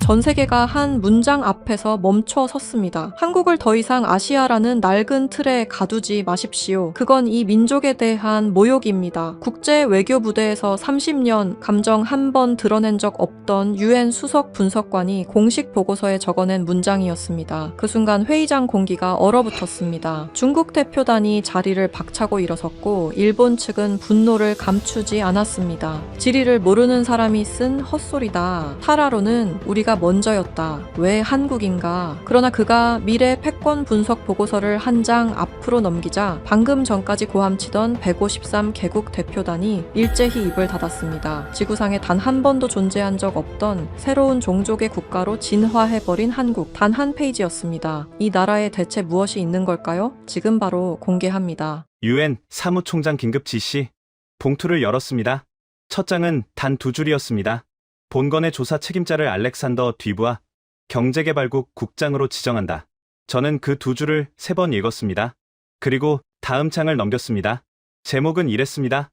전 세계가 한 문장 앞에서 멈춰 섰습니다. 한국을 더 이상 아시아라는 낡은 틀에 가두지 마십시오. 그건 이 민족에 대한 모욕입니다. 국제 외교 부대에서 30년 감정 한 번 드러낸 적 없던 UN 수석 분석관이 공식 보고서에 적어낸 문장이었습니다. 그 순간 회의장 공기가 얼어붙었습니다. 중국 대표단이 자리를 박차고 일어섰고 일본 측은 분노를 감추지 않았습니다. 지리를 모르는 사람이 쓴 헛소리다. 타라로는 우리가 먼저였다. 왜 한국인가? 그러나 그가 미래 패권 분석 보고서를 한 장 앞으로 넘기자 방금 전까지 고함치던 153개국 대표단이 일제히 입을 닫았습니다. 지구상에 단 한 번도 존재한 적 없던 새로운 종족의 국가로 진화해버린 한국. 단 한 페이지였습니다. 이 나라에 대체 무엇이 있는 걸까요? 지금 바로 공개합니다. UN 사무총장 긴급 지시. 봉투를 열었습니다. 첫 장은 단 2줄이었습니다. 본건의 조사 책임자를 알렉산더 뒤브아 경제개발국 국장으로 지정한다. 저는 그 2줄을 3번 읽었습니다. 그리고 다음 장을 넘겼습니다. 제목은 이랬습니다.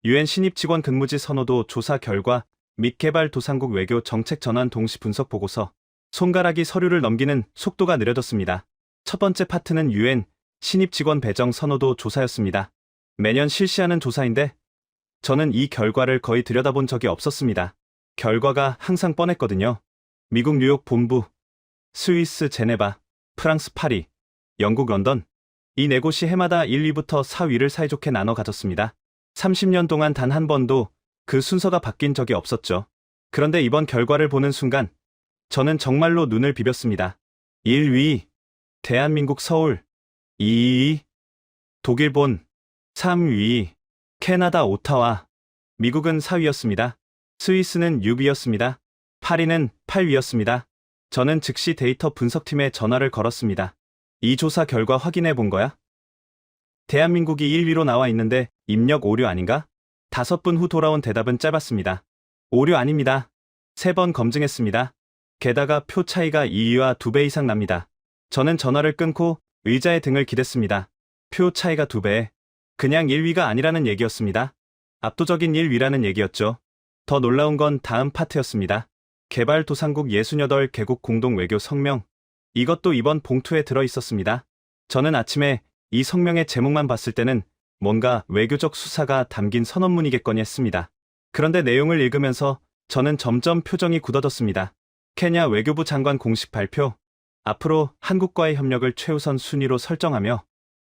UN 신입 직원 근무지 선호도 조사 결과 및 개발도상국 외교 정책 전환 동시 분석 보고서. 손가락이 서류를 넘기는 속도가 느려졌습니다. 첫 번째 파트는 UN 신입 직원 배정 선호도 조사였습니다. 매년 실시하는 조사인데 저는 이 결과를 거의 들여다본 적이 없었습니다. 결과가 항상 뻔했거든요. 미국 뉴욕 본부, 스위스 제네바, 프랑스 파리, 영국 런던. 이 네 곳이 해마다 1, 2부터 4위를 사이좋게 나눠 가졌습니다. 30년 동안 단 한 번도 그 순서가 바뀐 적이 없었죠. 그런데 이번 결과를 보는 순간 저는 정말로 눈을 비볐습니다. 1위, 대한민국 서울. 2위, 독일 본. 3위, 캐나다 오타와. 미국은 4위였습니다. 스위스는 6위였습니다. 파리는 8위였습니다. 저는 즉시 데이터 분석팀에 전화를 걸었습니다. 이 조사 결과 확인해 본 거야? 대한민국이 1위로 나와 있는데 입력 오류 아닌가? 5분 후 돌아온 대답은 짧았습니다. 오류 아닙니다. 3번 검증했습니다. 게다가 표 차이가 2위와 2배 이상 납니다. 저는 전화를 끊고 의자에 등을 기댔습니다. 표 차이가 2배. 그냥 1위가 아니라는 얘기였습니다. 압도적인 1위라는 얘기였죠. 더 놀라운 건 다음 파트였습니다. 개발도상국 68개국 공동 외교 성명. 이것도 이번 봉투에 들어 있었습니다. 저는 아침에 이 성명의 제목만 봤을 때는 뭔가 외교적 수사가 담긴 선언문이겠거니 했습니다. 그런데 내용을 읽으면서 저는 점점 표정이 굳어졌습니다. 케냐 외교부 장관 공식 발표. 앞으로 한국과의 협력을 최우선 순위로 설정하며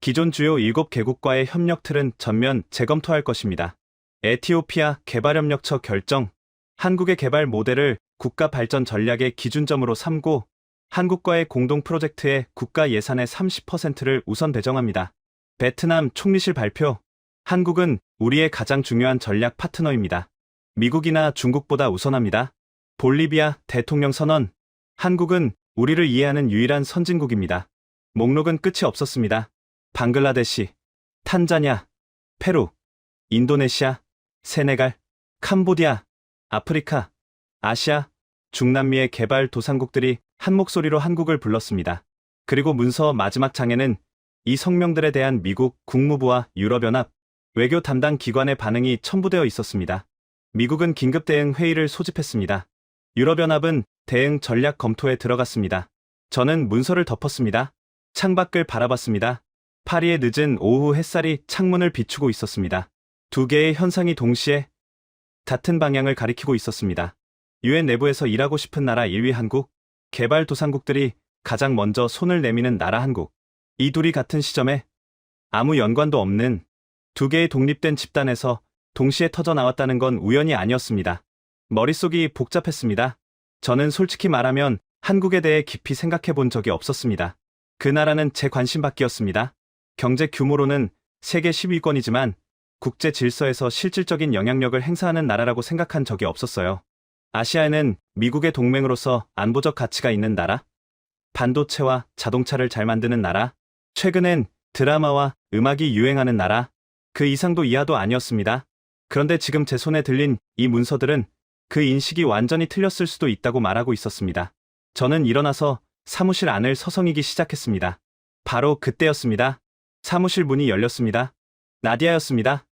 기존 주요 7개국과의 협력 틀은 전면 재검토할 것입니다. 에티오피아 개발협력처 결정. 한국의 개발 모델을 국가 발전 전략의 기준점으로 삼고 한국과의 공동 프로젝트에 국가 예산의 30%를 우선 배정합니다. 베트남 총리실 발표. 한국은 우리의 가장 중요한 전략 파트너입니다. 미국이나 중국보다 우선합니다. 볼리비아 대통령 선언. 한국은 우리를 이해하는 유일한 선진국입니다. 목록은 끝이 없었습니다. 방글라데시, 탄자니아, 페루, 인도네시아, 세네갈, 캄보디아, 아프리카, 아시아, 중남미의 개발도상국들이 한 목소리로 한국을 불렀습니다. 그리고 문서 마지막 장에는 이 성명들에 대한 미국 국무부와 유럽연합 외교 담당 기관의 반응이 첨부되어 있었습니다. 미국은 긴급 대응 회의를 소집했습니다. 유럽연합은 대응 전략 검토에 들어갔습니다. 저는 문서를 덮었습니다. 창밖을 바라봤습니다. 파리의 늦은 오후 햇살이 창문을 비추고 있었습니다. 두 개의 현상이 동시에 같은 방향을 가리키고 있었습니다. UN 내부에서 일하고 싶은 나라 1위 한국, 개발도상국들이 가장 먼저 손을 내미는 나라 한국. 이 둘이 같은 시점에 아무 연관도 없는 두 개의 독립된 집단에서 동시에 터져 나왔다는 건 우연이 아니었습니다. 머릿속이 복잡했습니다. 저는 솔직히 말하면 한국에 대해 깊이 생각해 본 적이 없었습니다. 그 나라는 제 관심 밖이었습니다. 경제 규모로는 세계 10위권이지만 국제 질서에서 실질적인 영향력을 행사하는 나라라고 생각한 적이 없었어요. 아시아에는 미국의 동맹으로서 안보적 가치가 있는 나라, 반도체와 자동차를 잘 만드는 나라, 최근엔 드라마와 음악이 유행하는 나라, 그 이상도 이하도 아니었습니다. 그런데 지금 제 손에 들린 이 문서들은 그 인식이 완전히 틀렸을 수도 있다고 말하고 있었습니다. 저는 일어나서 사무실 안을 서성이기 시작했습니다. 바로 그때였습니다. 사무실 문이 열렸습니다. 나디아였습니다.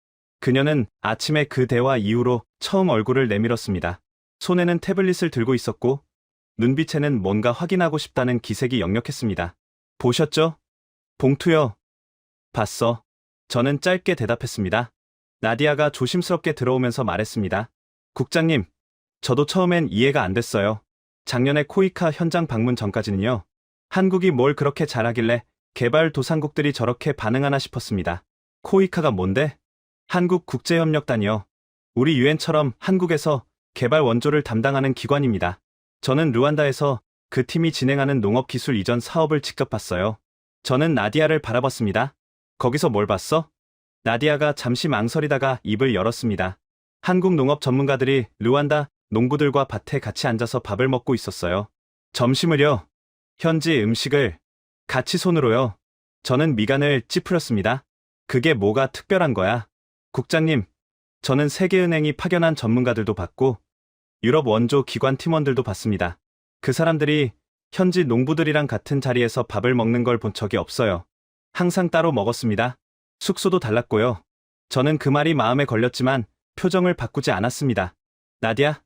그녀는 아침에 그 대화 이후로 처음 얼굴을 내밀었습니다. 손에는 태블릿을 들고 있었고 눈빛에는 뭔가 확인하고 싶다는 기색이 역력했습니다. 보셨죠? 봉투요. 봤어. 저는 짧게 대답했습니다. 나디아가 조심스럽게 들어오면서 말했습니다. 국장님, 저도 처음엔 이해가 안 됐어요. 작년에 코이카 현장 방문 전까지는요. 한국이 뭘 그렇게 잘하길래 개발도상국들이 저렇게 반응하나 싶었습니다. 코이카가 뭔데? 한국국제협력단이요. 우리 유엔처럼 한국에서 개발 원조를 담당하는 기관입니다. 저는 르완다에서 그 팀이 진행하는 농업기술 이전 사업을 직접 봤어요. 저는 나디아를 바라봤습니다. 거기서 뭘 봤어? 나디아가 잠시 망설이다가 입을 열었습니다. 한국 농업 전문가들이 르완다 농부들과 밭에 같이 앉아서 밥을 먹고 있었어요. 점심을요. 현지 음식을 같이 손으로요. 저는 미간을 찌푸렸습니다. 그게 뭐가 특별한 거야? 국장님, 저는 세계은행이 파견한 전문가들도 봤고 유럽 원조 기관 팀원들도 봤습니다. 그 사람들이 현지 농부들이랑 같은 자리에서 밥을 먹는 걸 본 적이 없어요. 항상 따로 먹었습니다. 숙소도 달랐고요. 저는 그 말이 마음에 걸렸지만 표정을 바꾸지 않았습니다. 나디아,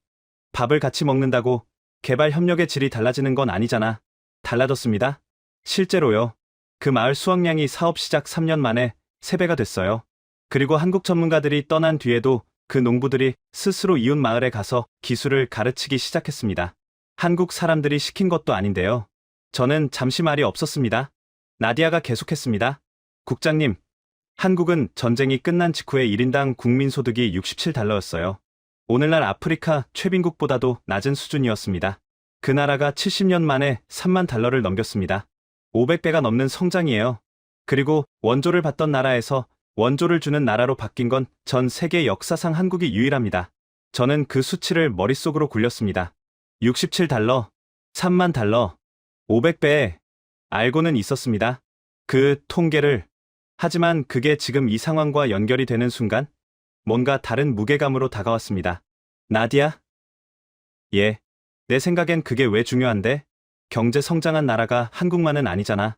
밥을 같이 먹는다고 개발 협력의 질이 달라지는 건 아니잖아. 달라졌습니다. 실제로요. 그 마을 수확량이 사업 시작 3년 만에 3배가 됐어요. 그리고 한국 전문가들이 떠난 뒤에도 그 농부들이 스스로 이웃 마을에 가서 기술을 가르치기 시작했습니다. 한국 사람들이 시킨 것도 아닌데요. 저는 잠시 말이 없었습니다. 나디아가 계속했습니다. 국장님, 한국은 전쟁이 끝난 직후에 1인당 국민소득이 $67였어요. 오늘날 아프리카 최빈국보다도 낮은 수준이었습니다. 그 나라가 70년 만에 $30,000를 넘겼습니다. 500배가 넘는 성장이에요. 그리고 원조를 받던 나라에서 원조를 주는 나라로 바뀐 건 전 세계 역사상 한국이 유일합니다. 저는 그 수치를 머릿속으로 굴렸습니다. $67, $30,000, 500배. 알고는 있었습니다. 그 통계를. 하지만 그게 지금 이 상황과 연결이 되는 순간 뭔가 다른 무게감으로 다가왔습니다. 나디아? 예. 내 생각엔 그게 왜 중요한데? 경제 성장한 나라가 한국만은 아니잖아.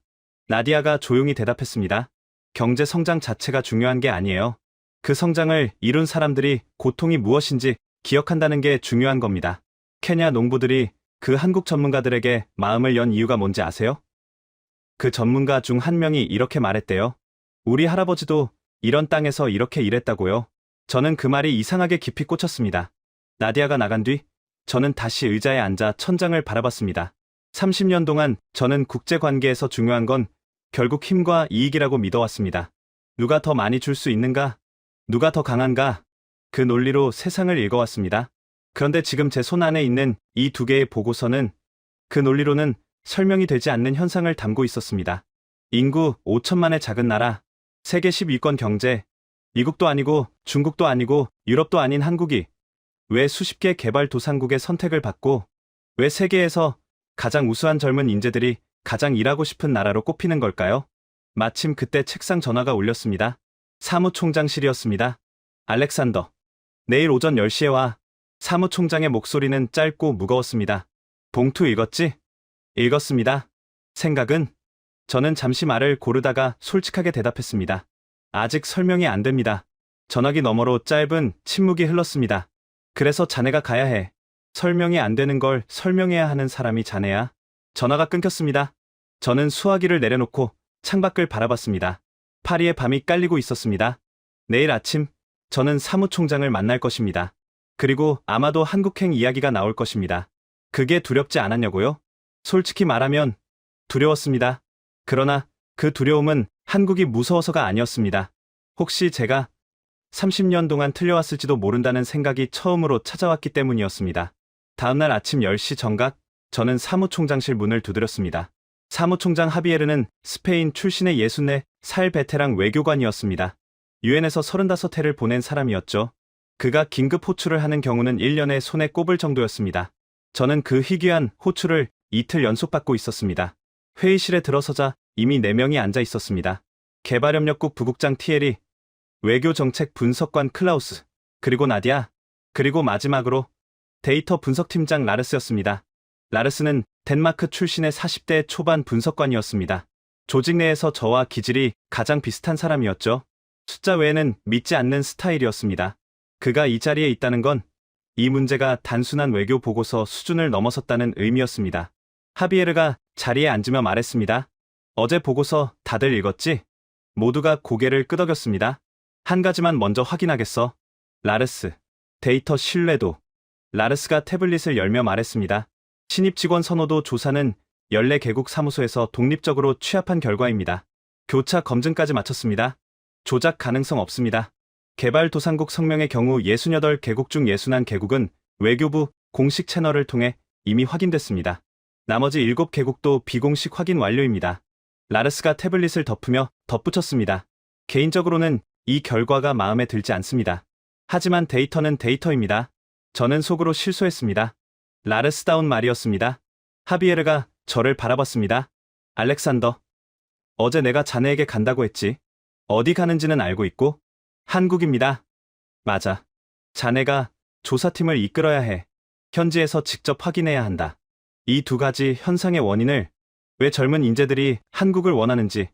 나디아가 조용히 대답했습니다. 경제 성장 자체가 중요한 게 아니에요. 그 성장을 이룬 사람들이 고통이 무엇인지 기억한다는 게 중요한 겁니다. 케냐 농부들이 그 한국 전문가들에게 마음을 연 이유가 뭔지 아세요? 그 전문가 중 한 명이 이렇게 말했대요. 우리 할아버지도 이런 땅에서 이렇게 일했다고요. 저는 그 말이 이상하게 깊이 꽂혔습니다. 나디아가 나간 뒤 저는 다시 의자에 앉아 천장을 바라봤습니다. 30년 동안 저는 국제관계에서 중요한 건 결국 힘과 이익이라고 믿어왔습니다. 누가 더 많이 줄 수 있는가? 누가 더 강한가? 그 논리로 세상을 읽어왔습니다. 그런데 지금 제 손 안에 있는 이 2개의 보고서는 그 논리로는 설명이 되지 않는 현상을 담고 있었습니다. 인구 5천만의 작은 나라, 세계 10위권 경제, 미국도 아니고 중국도 아니고 유럽도 아닌 한국이 왜 수십 개 개발도상국의 선택을 받고 왜 세계에서 가장 우수한 젊은 인재들이 가장 일하고 싶은 나라로 꼽히는 걸까요? 마침 그때 책상 전화가 울렸습니다. 사무총장실이었습니다. 알렉산더, 내일 오전 10시에 와. 사무총장의 목소리는 짧고 무거웠습니다. 봉투 읽었지? 읽었습니다. 생각은? 저는 잠시 말을 고르다가 솔직하게 대답했습니다. 아직 설명이 안 됩니다. 전화기 너머로 짧은 침묵이 흘렀습니다. 그래서 자네가 가야 해. 설명이 안 되는 걸 설명해야 하는 사람이 자네야. 전화가 끊겼습니다. 저는 수화기를 내려놓고 창밖을 바라봤습니다. 파리의 밤이 깔리고 있었습니다. 내일 아침 저는 사무총장을 만날 것입니다. 그리고 아마도 한국행 이야기가 나올 것입니다. 그게 두렵지 않았냐고요? 솔직히 말하면 두려웠습니다. 그러나 그 두려움은 한국이 무서워서가 아니었습니다. 혹시 제가 30년 동안 틀려왔을지도 모른다는 생각이 처음으로 찾아왔기 때문이었습니다. 다음날 아침 10시 정각, 저는 사무총장실 문을 두드렸습니다. 사무총장 하비에르는 스페인 출신의 64살 베테랑 외교관이었습니다. 유엔에서 35회를 보낸 사람이었죠. 그가 긴급 호출을 하는 경우는 1년에 손에 꼽을 정도였습니다. 저는 그 희귀한 호출을 이틀 연속 받고 있었습니다. 회의실에 들어서자 이미 4명이 앉아 있었습니다. 개발협력국 부국장 티에리, 외교정책 분석관 클라우스, 그리고 나디아, 그리고 마지막으로 데이터 분석팀장 라르스였습니다. 라르스는 덴마크 출신의 40대 초반 분석관이었습니다. 조직 내에서 저와 기질이 가장 비슷한 사람이었죠. 숫자 외에는 믿지 않는 스타일이었습니다. 그가 이 자리에 있다는 건 이 문제가 단순한 외교 보고서 수준을 넘어섰다는 의미였습니다. 하비에르가 자리에 앉으며 말했습니다. 어제 보고서 다들 읽었지? 모두가 고개를 끄덕였습니다. 한 가지만 먼저 확인하겠어. 라르스. 데이터 신뢰도. 라르스가 태블릿을 열며 말했습니다. 신입 직원 선호도 조사는 14개국 사무소에서 독립적으로 취합한 결과입니다. 교차 검증까지 마쳤습니다. 조작 가능성 없습니다. 개발도상국 성명의 경우 68개국 중 61개국은 외교부 공식 채널을 통해 이미 확인됐습니다. 나머지 7개국도 비공식 확인 완료입니다. 라르스가 태블릿을 덮으며 덧붙였습니다. 개인적으로는 이 결과가 마음에 들지 않습니다. 하지만 데이터는 데이터입니다. 저는 속으로 실소했습니다. 라르스다운 말이었습니다. 하비에르가 저를 바라봤습니다. 알렉산더. 어제 내가 자네에게 간다고 했지. 어디 가는지는 알고 있고? 한국입니다. 맞아. 자네가 조사팀을 이끌어야 해. 현지에서 직접 확인해야 한다. 이 두 가지 현상의 원인을, 왜 젊은 인재들이 한국을 원하는지,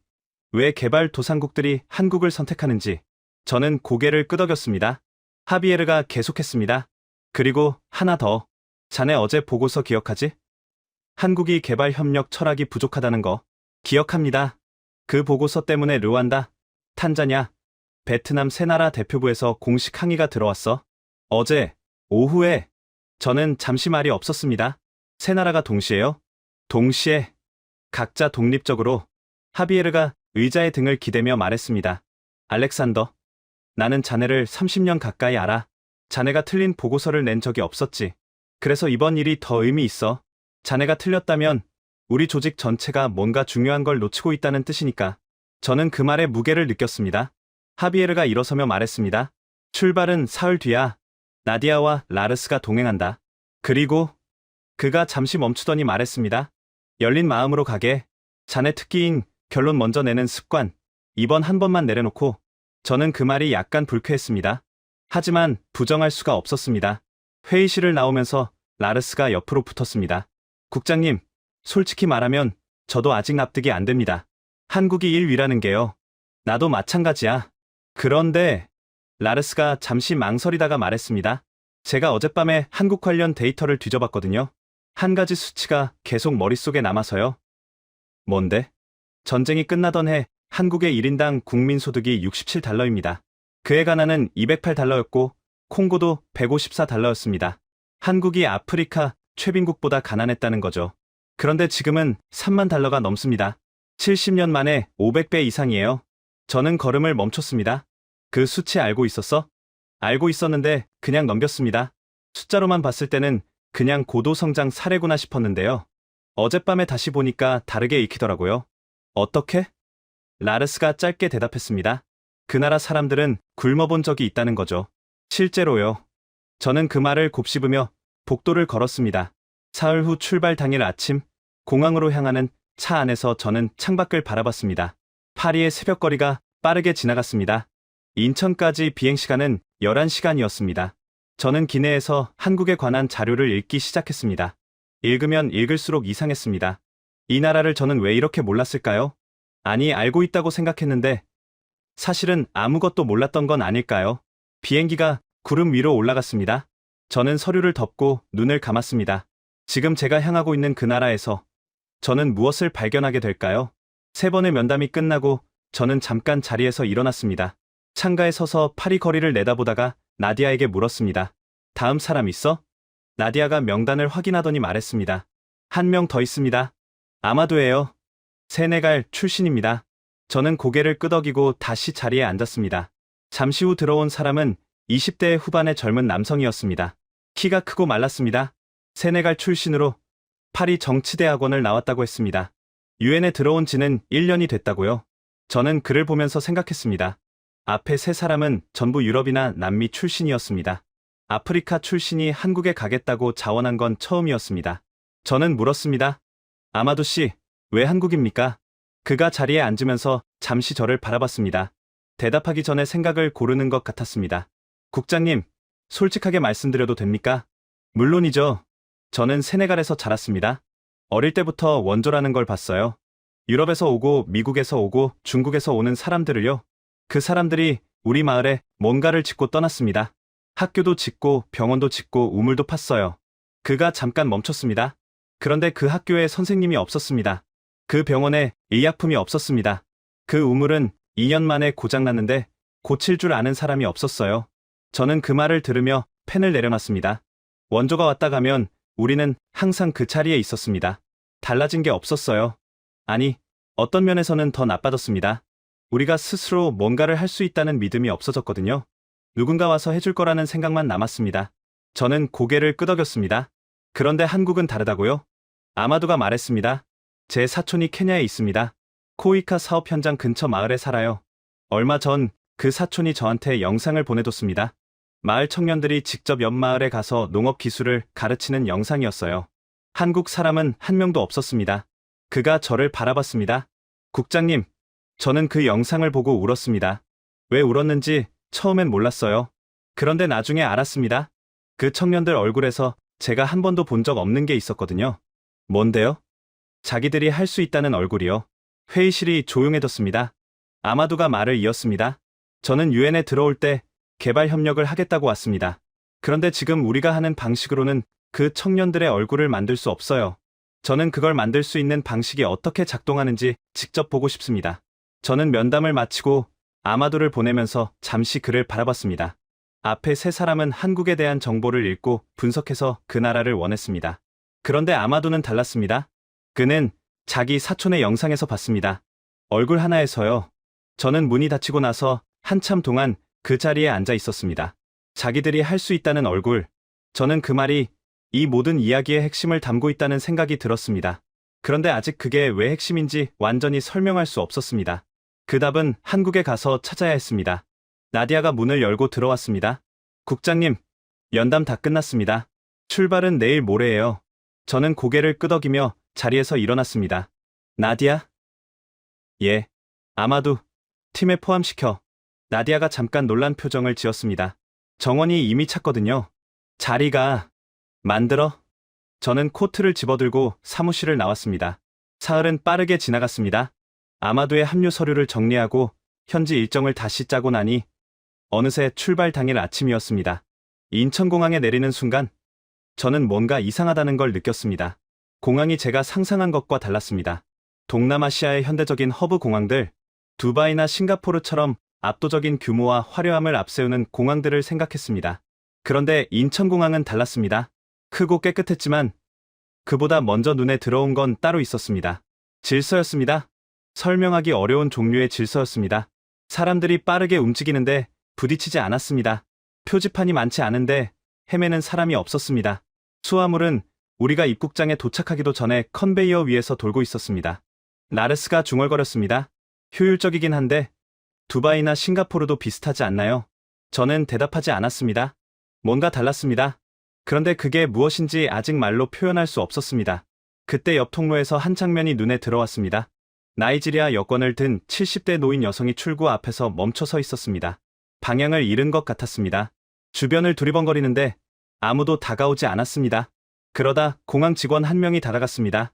왜 개발도상국들이 한국을 선택하는지, 저는 고개를 끄덕였습니다. 하비에르가 계속했습니다. 그리고 하나 더. 자네 어제 보고서 기억하지? 한국이 개발협력 철학이 부족하다는 거. 기억합니다. 그 보고서 때문에 르완다, 탄자냐, 베트남 세 나라 대표부에서 공식 항의가 들어왔어. 어제 오후에 저는 잠시 말이 없었습니다. 세 나라가 동시에요? 동시에 각자 독립적으로. 하비에르가 의자의 등을 기대며 말했습니다. 알렉산더, 나는 자네를 30년 가까이 알아. 자네가 틀린 보고서를 낸 적이 없었지. 그래서 이번 일이 더 의미 있어. 자네가 틀렸다면 우리 조직 전체가 뭔가 중요한 걸 놓치고 있다는 뜻이니까. 저는 그 말에 무게를 느꼈습니다. 하비에르가 일어서며 말했습니다. 출발은 사흘 뒤야. 나디아와 라르스가 동행한다. 그리고 그가 잠시 멈추더니 말했습니다. 열린 마음으로 가게. 자네 특기인 결론 먼저 내는 습관. 이번 한 번만 내려놓고. 저는 그 말이 약간 불쾌했습니다. 하지만 부정할 수가 없었습니다. 회의실을 나오면서 라르스가 옆으로 붙었습니다. 국장님, 솔직히 말하면 저도 아직 납득이 안 됩니다. 한국이 1위라는 게요. 나도 마찬가지야. 그런데 라르스가 잠시 망설이다가 말했습니다. 제가 어젯밤에 한국 관련 데이터를 뒤져봤거든요. 한 가지 수치가 계속 머릿속에 남아서요. 뭔데? 전쟁이 끝나던 해 한국의 1인당 국민소득이 $67입니다. 그해 가나는 $208였고 콩고도 $154였습니다. 한국이 아프리카 최빈국보다 가난했다는 거죠. 그런데 지금은 $30,000가 넘습니다. 70년 만에 500배 이상이에요. 저는 걸음을 멈췄습니다. 그 수치 알고 있었어? 알고 있었는데 그냥 넘겼습니다. 숫자로만 봤을 때는 그냥 고도성장 사례구나 싶었는데요. 어젯밤에 다시 보니까 다르게 읽히더라고요. 어떻게? 라르스가 짧게 대답했습니다. 그 나라 사람들은 굶어본 적이 있다는 거죠. 실제로요. 저는 그 말을 곱씹으며 복도를 걸었습니다. 사흘 후 출발 당일 아침, 공항으로 향하는 차 안에서 저는 창밖을 바라봤습니다. 파리의 새벽거리가 빠르게 지나갔습니다. 인천까지 비행시간은 11시간이었습니다. 저는 기내에서 한국에 관한 자료를 읽기 시작했습니다. 읽으면 읽을수록 이상했습니다. 이 나라를 저는 왜 이렇게 몰랐을까요? 아니, 알고 있다고 생각했는데 사실은 아무것도 몰랐던 건 아닐까요? 비행기가 구름 위로 올라갔습니다. 저는 서류를 덮고 눈을 감았습니다. 지금 제가 향하고 있는 그 나라에서 저는 무엇을 발견하게 될까요? 3번의 면담이 끝나고 저는 잠깐 자리에서 일어났습니다. 창가에 서서 파리 거리를 내다보다가 나디아에게 물었습니다. 다음 사람 있어? 나디아가 명단을 확인하더니 말했습니다. 한 명 더 있습니다. 아마도예요. 세네갈 출신입니다. 저는 고개를 끄덕이고 다시 자리에 앉았습니다. 잠시 후 들어온 사람은 20대 후반의 젊은 남성이었습니다. 키가 크고 말랐습니다. 세네갈 출신으로 파리 정치대학원을 나왔다고 했습니다. 유엔에 들어온 지는 1년이 됐다고요. 저는 그를 보면서 생각했습니다. 앞에 세 사람은 전부 유럽이나 남미 출신이었습니다. 아프리카 출신이 한국에 가겠다고 자원한 건 처음이었습니다. 저는 물었습니다. 아마도 씨, 왜 한국입니까? 그가 자리에 앉으면서 잠시 저를 바라봤습니다. 대답하기 전에 생각을 고르는 것 같았습니다. 국장님, 솔직하게 말씀드려도 됩니까? 물론이죠. 저는 세네갈에서 자랐습니다. 어릴 때부터 원조라는 걸 봤어요. 유럽에서 오고 미국에서 오고 중국에서 오는 사람들을요. 그 사람들이 우리 마을에 뭔가를 짓고 떠났습니다. 학교도 짓고 병원도 짓고 우물도 팠어요. 그가 잠깐 멈췄습니다. 그런데 그 학교에 선생님이 없었습니다. 그 병원에 의약품이 없었습니다. 그 우물은 2년 만에 고장났는데 고칠 줄 아는 사람이 없었어요. 저는 그 말을 들으며 펜을 내려놨습니다. 원조가 왔다 가면 우리는 항상 그 자리에 있었습니다. 달라진 게 없었어요. 아니, 어떤 면에서는 더 나빠졌습니다. 우리가 스스로 뭔가를 할 수 있다는 믿음이 없어졌거든요. 누군가 와서 해줄 거라는 생각만 남았습니다. 저는 고개를 끄덕였습니다. 그런데 한국은 다르다고요? 아마도가 말했습니다. 제 사촌이 케냐에 있습니다. 코이카 사업 현장 근처 마을에 살아요. 얼마 전 그 사촌이 저한테 영상을 보내뒀습니다. 마을 청년들이 직접 옆 마을에 가서 농업 기술을 가르치는 영상이었어요. 한국 사람은 한 명도 없었습니다. 그가 저를 바라봤습니다. 국장님, 저는 그 영상을 보고 울었습니다. 왜 울었는지 처음엔 몰랐어요. 그런데 나중에 알았습니다. 그 청년들 얼굴에서 제가 한 번도 본 적 없는 게 있었거든요. 뭔데요? 자기들이 할 수 있다는 얼굴이요. 회의실이 조용해졌습니다. 아마도가 말을 이었습니다. 저는 유엔에 들어올 때 개발 협력을 하겠다고 왔습니다. 그런데 지금 우리가 하는 방식으로는 그 청년들의 얼굴을 만들 수 없어요. 저는 그걸 만들 수 있는 방식이 어떻게 작동하는지 직접 보고 싶습니다. 저는 면담을 마치고 아마도를 보내면서 잠시 그를 바라봤습니다. 앞에 세 사람은 한국에 대한 정보를 읽고 분석해서 그 나라를 원했습니다. 그런데 아마도는 달랐습니다. 그는 자기 사촌의 영상에서 봤습니다. 얼굴 하나에서요. 저는 문이 닫히고 나서 한참 동안 그 자리에 앉아 있었습니다. 자기들이 할 수 있다는 얼굴. 저는 그 말이 이 모든 이야기의 핵심을 담고 있다는 생각이 들었습니다. 그런데 아직 그게 왜 핵심인지 완전히 설명할 수 없었습니다. 그 답은 한국에 가서 찾아야 했습니다. 나디아가 문을 열고 들어왔습니다. 국장님, 연담 다 끝났습니다. 출발은 내일 모레예요. 저는 고개를 끄덕이며 자리에서 일어났습니다. 나디아? 예. 아마도 팀에 포함시켜. 나디아가 잠깐 놀란 표정을 지었습니다. 정원이 이미 찼거든요. 자리가 만들어? 저는 코트를 집어들고 사무실을 나왔습니다. 사흘은 빠르게 지나갔습니다. 아마도의 합류 서류를 정리하고 현지 일정을 다시 짜고 나니 어느새 출발 당일 아침이었습니다. 인천공항에 내리는 순간 저는 뭔가 이상하다는 걸 느꼈습니다. 공항이 제가 상상한 것과 달랐습니다. 동남아시아의 현대적인 허브 공항들, 두바이나 싱가포르처럼 압도적인 규모와 화려함을 앞세우는 공항들을 생각했습니다. 그런데 인천공항은 달랐습니다. 크고 깨끗했지만 그보다 먼저 눈에 들어온 건 따로 있었습니다. 질서였습니다. 설명하기 어려운 종류의 질서였습니다. 사람들이 빠르게 움직이는데 부딪히지 않았습니다. 표지판이 많지 않은데 헤매는 사람이 없었습니다. 수화물은 우리가 입국장에 도착하기도 전에 컨베이어 위에서 돌고 있었습니다. 라르스가 중얼거렸습니다. 효율적이긴 한데 두바이나 싱가포르도 비슷하지 않나요? 저는 대답하지 않았습니다. 뭔가 달랐습니다. 그런데 그게 무엇인지 아직 말로 표현할 수 없었습니다. 그때 옆 통로에서 한 장면이 눈에 들어왔습니다. 나이지리아 여권을 든 70대 노인 여성이 출구 앞에서 멈춰 서 있었습니다. 방향을 잃은 것 같았습니다. 주변을 두리번거리는데 아무도 다가오지 않았습니다. 그러다 공항 직원 한 명이 다가갔습니다.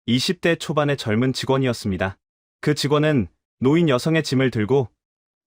20대 초반의 젊은 직원이었습니다. 그 직원은 노인 여성의 짐을 들고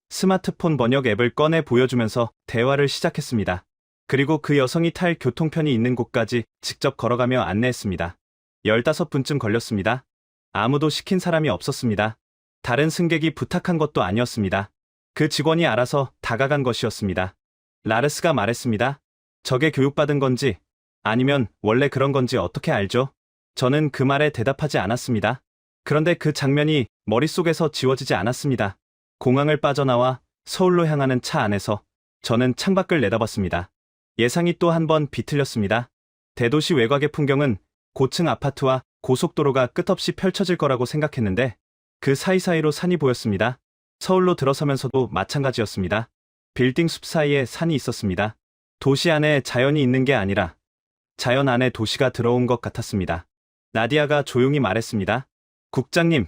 스마트폰 번역 앱을 꺼내 보여주면서 대화를 시작했습니다. 그리고 그 여성이 탈 교통편이 있는 곳까지 직접 걸어가며 안내했습니다. 15분쯤 걸렸습니다. 아무도 시킨 사람이 없었습니다. 다른 승객이 부탁한 것도 아니었습니다. 그 직원이 알아서 다가간 것이었습니다. 라르스가 말했습니다. 저게 교육받은 건지 아니면 원래 그런 건지 어떻게 알죠? 저는 그 말에 대답하지 않았습니다. 그런데 그 장면이 머릿속에서 지워지지 않았습니다. 공항을 빠져나와 서울로 향하는 차 안에서 저는 창밖을 내다봤습니다. 예상이 또 한 번 비틀렸습니다. 대도시 외곽의 풍경은 고층 아파트와 고속도로가 끝없이 펼쳐질 거라고 생각했는데 그 사이사이로 산이 보였습니다. 서울로 들어서면서도 마찬가지였습니다. 빌딩 숲 사이에 산이 있었습니다. 도시 안에 자연이 있는 게 아니라 자연 안에 도시가 들어온 것 같았습니다. 나디아가 조용히 말했습니다. 국장님,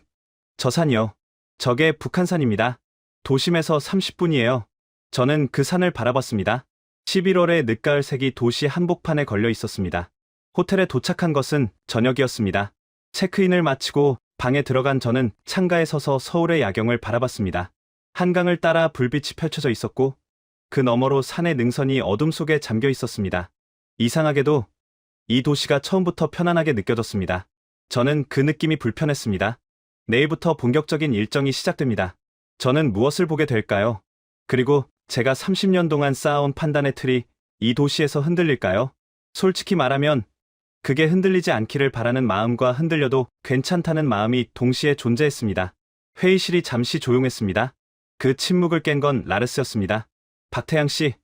저 산이요. 저게 북한산입니다. 도심에서 30분이에요. 저는 그 산을 바라봤습니다. 11월의 늦가을색이 도시 한복판에 걸려 있었습니다. 호텔에 도착한 것은 저녁이었습니다. 체크인을 마치고 방에 들어간 저는 창가에 서서 서울의 야경을 바라봤습니다. 한강을 따라 불빛이 펼쳐져 있었고 그 너머로 산의 능선이 어둠 속에 잠겨 있었습니다. 이상하게도 이 도시가 처음부터 편안하게 느껴졌습니다. 저는 그 느낌이 불편했습니다. 내일부터 본격적인 일정이 시작됩니다. 저는 무엇을 보게 될까요? 그리고 제가 30년 동안 쌓아온 판단의 틀이 이 도시에서 흔들릴까요? 솔직히 말하면 그게 흔들리지 않기를 바라는 마음과 흔들려도 괜찮다는 마음이 동시에 존재했습니다. 회의실이 잠시 조용했습니다. 그 침묵을 깬 건 라르스였습니다. 박태양 씨,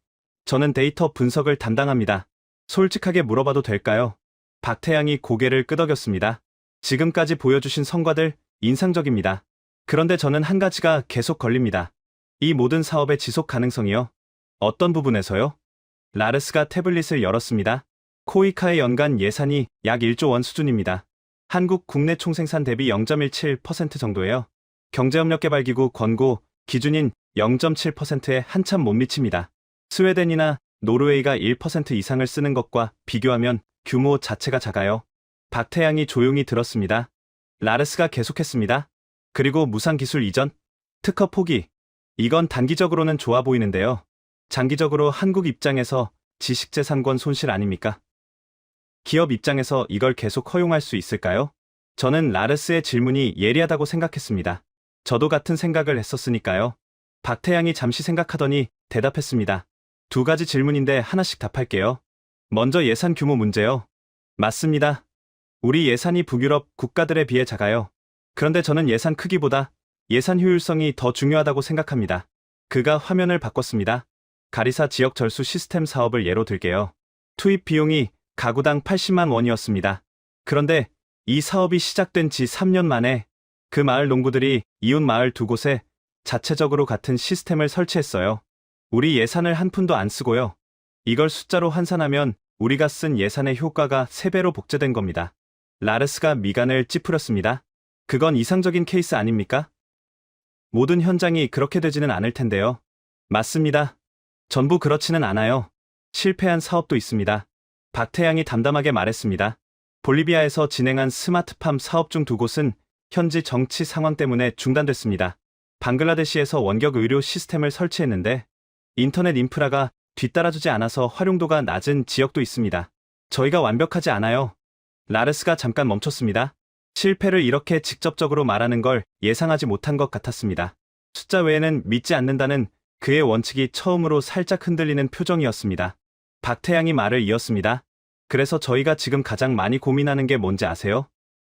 저는 데이터 분석을 담당합니다. 솔직하게 물어봐도 될까요? 박태양이 고개를 끄덕였습니다. 지금까지 보여주신 성과들 인상적입니다. 그런데 저는 한 가지가 계속 걸립니다. 이 모든 사업의 지속 가능성이요? 어떤 부분에서요? 라르스가 태블릿을 열었습니다. 코이카의 연간 예산이 약 1조 원 수준입니다. 한국 국내 총생산 대비 0.17% 정도예요. 경제협력개발기구 권고 기준인 0.7%에 한참 못 미칩니다. 스웨덴이나 노르웨이가 1% 이상을 쓰는 것과 비교하면 규모 자체가 작아요. 박태양이 조용히 들었습니다. 라르스가 계속했습니다. 그리고 무상기술 이전, 특허 포기. 이건 단기적으로는 좋아 보이는데요. 장기적으로 한국 입장에서 지식재산권 손실 아닙니까? 기업 입장에서 이걸 계속 허용할 수 있을까요? 저는 라르스의 질문이 예리하다고 생각했습니다. 저도 같은 생각을 했었으니까요. 박태양이 잠시 생각하더니 대답했습니다. 두 가지 질문인데 하나씩 답할게요. 먼저 예산 규모 문제요. 맞습니다. 우리 예산이 북유럽 국가들에 비해 작아요. 그런데 저는 예산 크기보다 예산 효율성이 더 중요하다고 생각합니다. 그가 화면을 바꿨습니다. 가리사 지역 절수 시스템 사업을 예로 들게요. 투입 비용이 가구당 80만 원이었습니다. 그런데 이 사업이 시작된 지 3년 만에 그 마을 농부들이 이웃 마을 두 곳에 자체적으로 같은 시스템을 설치했어요. 우리 예산을 한 푼도 안 쓰고요. 이걸 숫자로 환산하면 우리가 쓴 예산의 효과가 3배로 복제된 겁니다. 라르스가 미간을 찌푸렸습니다. 그건 이상적인 케이스 아닙니까? 모든 현장이 그렇게 되지는 않을 텐데요. 맞습니다. 전부 그렇지는 않아요. 실패한 사업도 있습니다. 박태양이 담담하게 말했습니다. 볼리비아에서 진행한 스마트팜 사업 중 2곳은 현지 정치 상황 때문에 중단됐습니다. 방글라데시에서 원격 의료 시스템을 설치했는데 인터넷 인프라가 뒤따라주지 않아서 활용도가 낮은 지역도 있습니다. 저희가 완벽하지 않아요. 라르스가 잠깐 멈췄습니다. 실패를 이렇게 직접적으로 말하는 걸 예상하지 못한 것 같았습니다. 숫자 외에는 믿지 않는다는 그의 원칙이 처음으로 살짝 흔들리는 표정이었습니다. 박태양이 말을 이었습니다. 그래서 저희가 지금 가장 많이 고민하는 게 뭔지 아세요?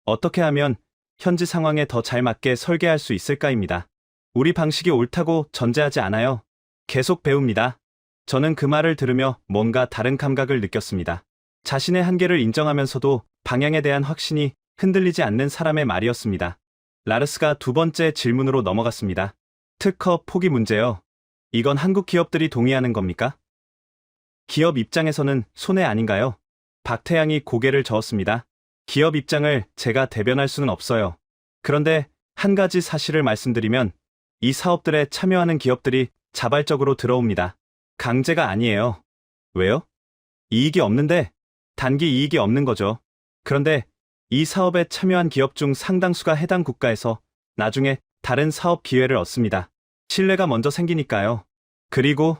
어떻게 하면 현지 상황에 더 잘 맞게 설계할 수 있을까입니다. 우리 방식이 옳다고 전제하지 않아요. 계속 배웁니다. 저는 그 말을 들으며 뭔가 다른 감각을 느꼈습니다. 자신의 한계를 인정하면서도 방향에 대한 확신이 흔들리지 않는 사람의 말이었습니다. 라르스가 두 번째 질문으로 넘어갔습니다. 특허 포기 문제요. 이건 한국 기업들이 동의하는 겁니까? 기업 입장에서는 손해 아닌가요? 박태양이 고개를 저었습니다. 기업 입장을 제가 대변할 수는 없어요. 그런데 한 가지 사실을 말씀드리면 이 사업들에 참여하는 기업들이 자발적으로 들어옵니다. 강제가 아니에요. 왜요? 이익이 없는데 단기 이익이 없는 거죠. 그런데 이 사업에 참여한 기업 중 상당수가 해당 국가에서 나중에 다른 사업 기회를 얻습니다. 신뢰가 먼저 생기니까요. 그리고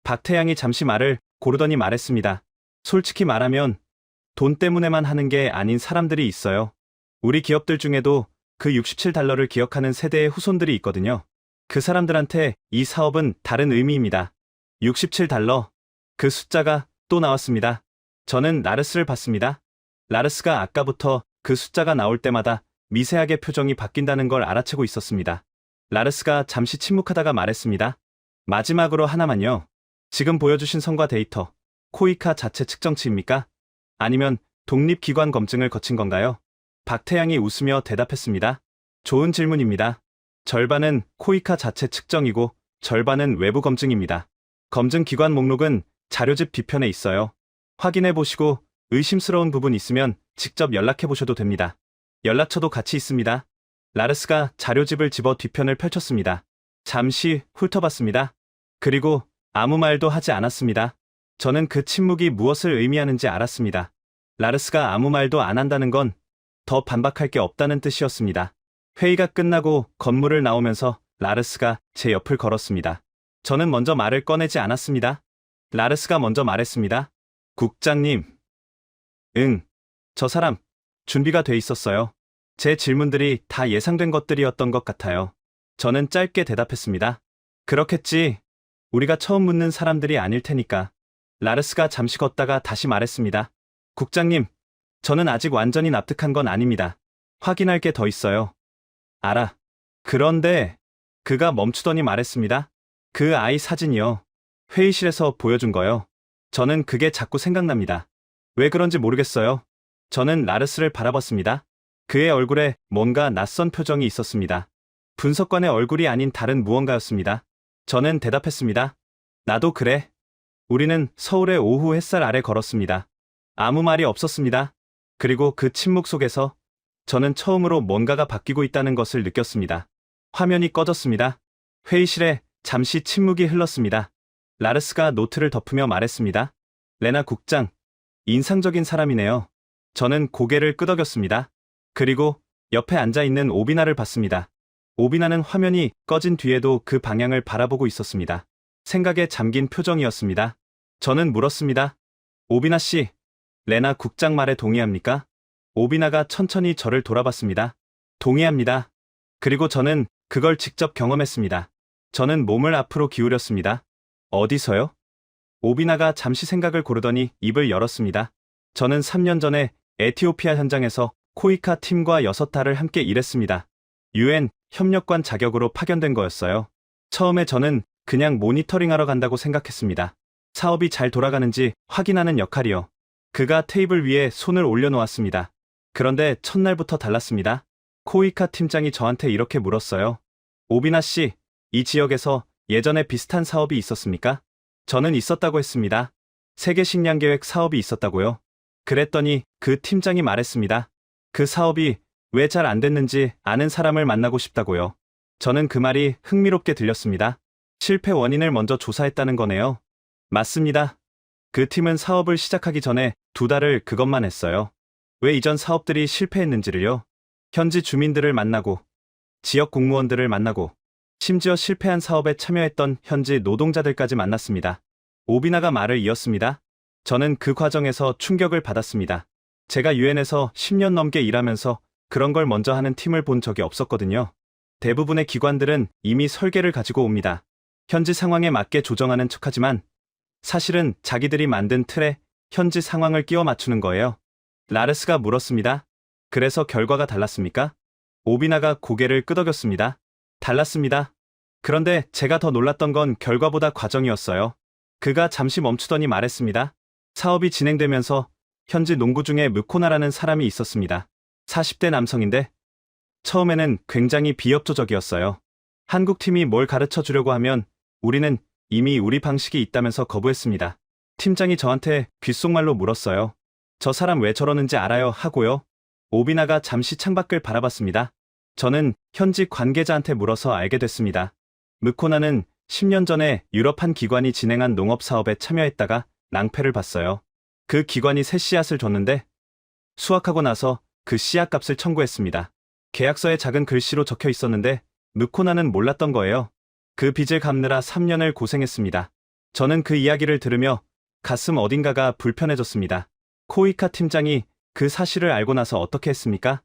박태양이 잠시 말을 고르더니 말했습니다. 솔직히 말하면 돈 때문에만 하는 게 아닌 사람들이 있어요. 우리 기업들 중에도 그 67달러를 기억하는 세대의 후손들이 있거든요. 그 사람들한테 이 사업은 다른 의미입니다. 67달러. 그 숫자가 또 나왔습니다. 저는 라르스를 봤습니다. 라르스가 아까부터 그 숫자가 나올 때마다 미세하게 표정이 바뀐다는 걸 알아채고 있었습니다. 라르스가 잠시 침묵하다가 말했습니다. 마지막으로 하나만요. 지금 보여주신 성과 데이터, 코이카 자체 측정치입니까? 아니면 독립기관 검증을 거친 건가요? 박태양이 웃으며 대답했습니다. 좋은 질문입니다. 절반은 코이카 자체 측정이고 절반은 외부 검증입니다. 검증 기관 목록은 자료집 뒤편에 있어요. 확인해 보시고 의심스러운 부분 있으면 직접 연락해 보셔도 됩니다. 연락처도 같이 있습니다. 라르스가 자료집을 집어 뒤편을 펼쳤습니다. 잠시 훑어봤습니다. 그리고 아무 말도 하지 않았습니다. 저는 그 침묵이 무엇을 의미하는지 알았습니다. 라르스가 아무 말도 안 한다는 건 더 반박할 게 없다는 뜻이었습니다. 회의가 끝나고 건물을 나오면서 라르스가 제 옆을 걸었습니다. 저는 먼저 말을 꺼내지 않았습니다. 라르스가 먼저 말했습니다. 국장님. 응, 저 사람, 준비가 돼 있었어요. 제 질문들이 다 예상된 것들이었던 것 같아요. 저는 짧게 대답했습니다. 그렇겠지. 우리가 처음 묻는 사람들이 아닐 테니까. 라르스가 잠시 걷다가 다시 말했습니다. 국장님, 저는 아직 완전히 납득한 건 아닙니다. 확인할 게 더 있어요. 알아. 그런데 그가 멈추더니 말했습니다. 그 아이 사진이요. 회의실에서 보여준 거요. 저는 그게 자꾸 생각납니다. 왜 그런지 모르겠어요. 저는 라르스를 바라봤습니다. 그의 얼굴에 뭔가 낯선 표정이 있었습니다. 분석관의 얼굴이 아닌 다른 무언가였습니다. 저는 대답했습니다. 나도 그래. 우리는 서울의 오후 햇살 아래 걸었습니다. 아무 말이 없었습니다. 그리고 그 침묵 속에서 저는 처음으로 뭔가가 바뀌고 있다는 것을 느꼈습니다. 화면이 꺼졌습니다. 회의실에 잠시 침묵이 흘렀습니다. 라르스가 노트를 덮으며 말했습니다. 레나 국장, 인상적인 사람이네요. 저는 고개를 끄덕였습니다. 그리고 옆에 앉아있는 오비나를 봤습니다. 오비나는 화면이 꺼진 뒤에도 그 방향을 바라보고 있었습니다. 생각에 잠긴 표정이었습니다. 저는 물었습니다. 오비나 씨, 레나 국장 말에 동의합니까? 오비나가 천천히 저를 돌아봤습니다. 동의합니다. 그리고 저는 그걸 직접 경험했습니다. 저는 몸을 앞으로 기울였습니다. 어디서요? 오비나가 잠시 생각을 고르더니 입을 열었습니다. 저는 3년 전에 에티오피아 현장에서 코이카 팀과 6달을 함께 일했습니다. UN 협력관 자격으로 파견된 거였어요. 처음에 저는 그냥 모니터링하러 간다고 생각했습니다. 사업이 잘 돌아가는지 확인하는 역할이요. 그가 테이블 위에 손을 올려놓았습니다. 그런데 첫날부터 달랐습니다. 코이카 팀장이 저한테 이렇게 물었어요. 오비나 씨, 이 지역에서 예전에 비슷한 사업이 있었습니까? 저는 있었다고 했습니다. 세계 식량 계획 사업이 있었다고요. 그랬더니 그 팀장이 말했습니다. 그 사업이 왜 잘 안 됐는지 아는 사람을 만나고 싶다고요. 저는 그 말이 흥미롭게 들렸습니다. 실패 원인을 먼저 조사했다는 거네요. 맞습니다. 그 팀은 사업을 시작하기 전에 2달을 그것만 했어요. 왜 이전 사업들이 실패했는지를요. 현지 주민들을 만나고, 지역 공무원들을 만나고, 심지어 실패한 사업에 참여했던 현지 노동자들까지 만났습니다. 오비나가 말을 이었습니다. 저는 그 과정에서 충격을 받았습니다. 제가 유엔에서 10년 넘게 일하면서 그런 걸 먼저 하는 팀을 본 적이 없었거든요. 대부분의 기관들은 이미 설계를 가지고 옵니다. 현지 상황에 맞게 조정하는 척하지만 사실은 자기들이 만든 틀에 현지 상황을 끼워 맞추는 거예요. 라르스가 물었습니다. 그래서 결과가 달랐습니까? 오비나가 고개를 끄덕였습니다. 달랐습니다. 그런데 제가 더 놀랐던 건 결과보다 과정이었어요. 그가 잠시 멈추더니 말했습니다. 사업이 진행되면서 현지 농부 중에 무코나라는 사람이 있었습니다. 40대 남성인데 처음에는 굉장히 비협조적이었어요. 한국 팀이 뭘 가르쳐 주려고 하면 우리는 이미 우리 방식이 있다면서 거부했습니다. 팀장이 저한테 귓속말로 물었어요. 저 사람 왜 저러는지 알아요? 하고요. 오비나가 잠시 창밖을 바라봤습니다. 저는 현지 관계자한테 물어서 알게 됐습니다. 무코나는 10년 전에 유럽 한 기관이 진행한 농업 사업에 참여했다가 낭패를 봤어요. 그 기관이 새 씨앗을 줬는데 수확하고 나서 그 씨앗 값을 청구했습니다. 계약서에 작은 글씨로 적혀 있었는데 무코나는 몰랐던 거예요. 그 빚을 갚느라 3년을 고생했습니다. 저는 그 이야기를 들으며 가슴 어딘가가 불편해졌습니다. 코이카 팀장이 그 사실을 알고 나서 어떻게 했습니까?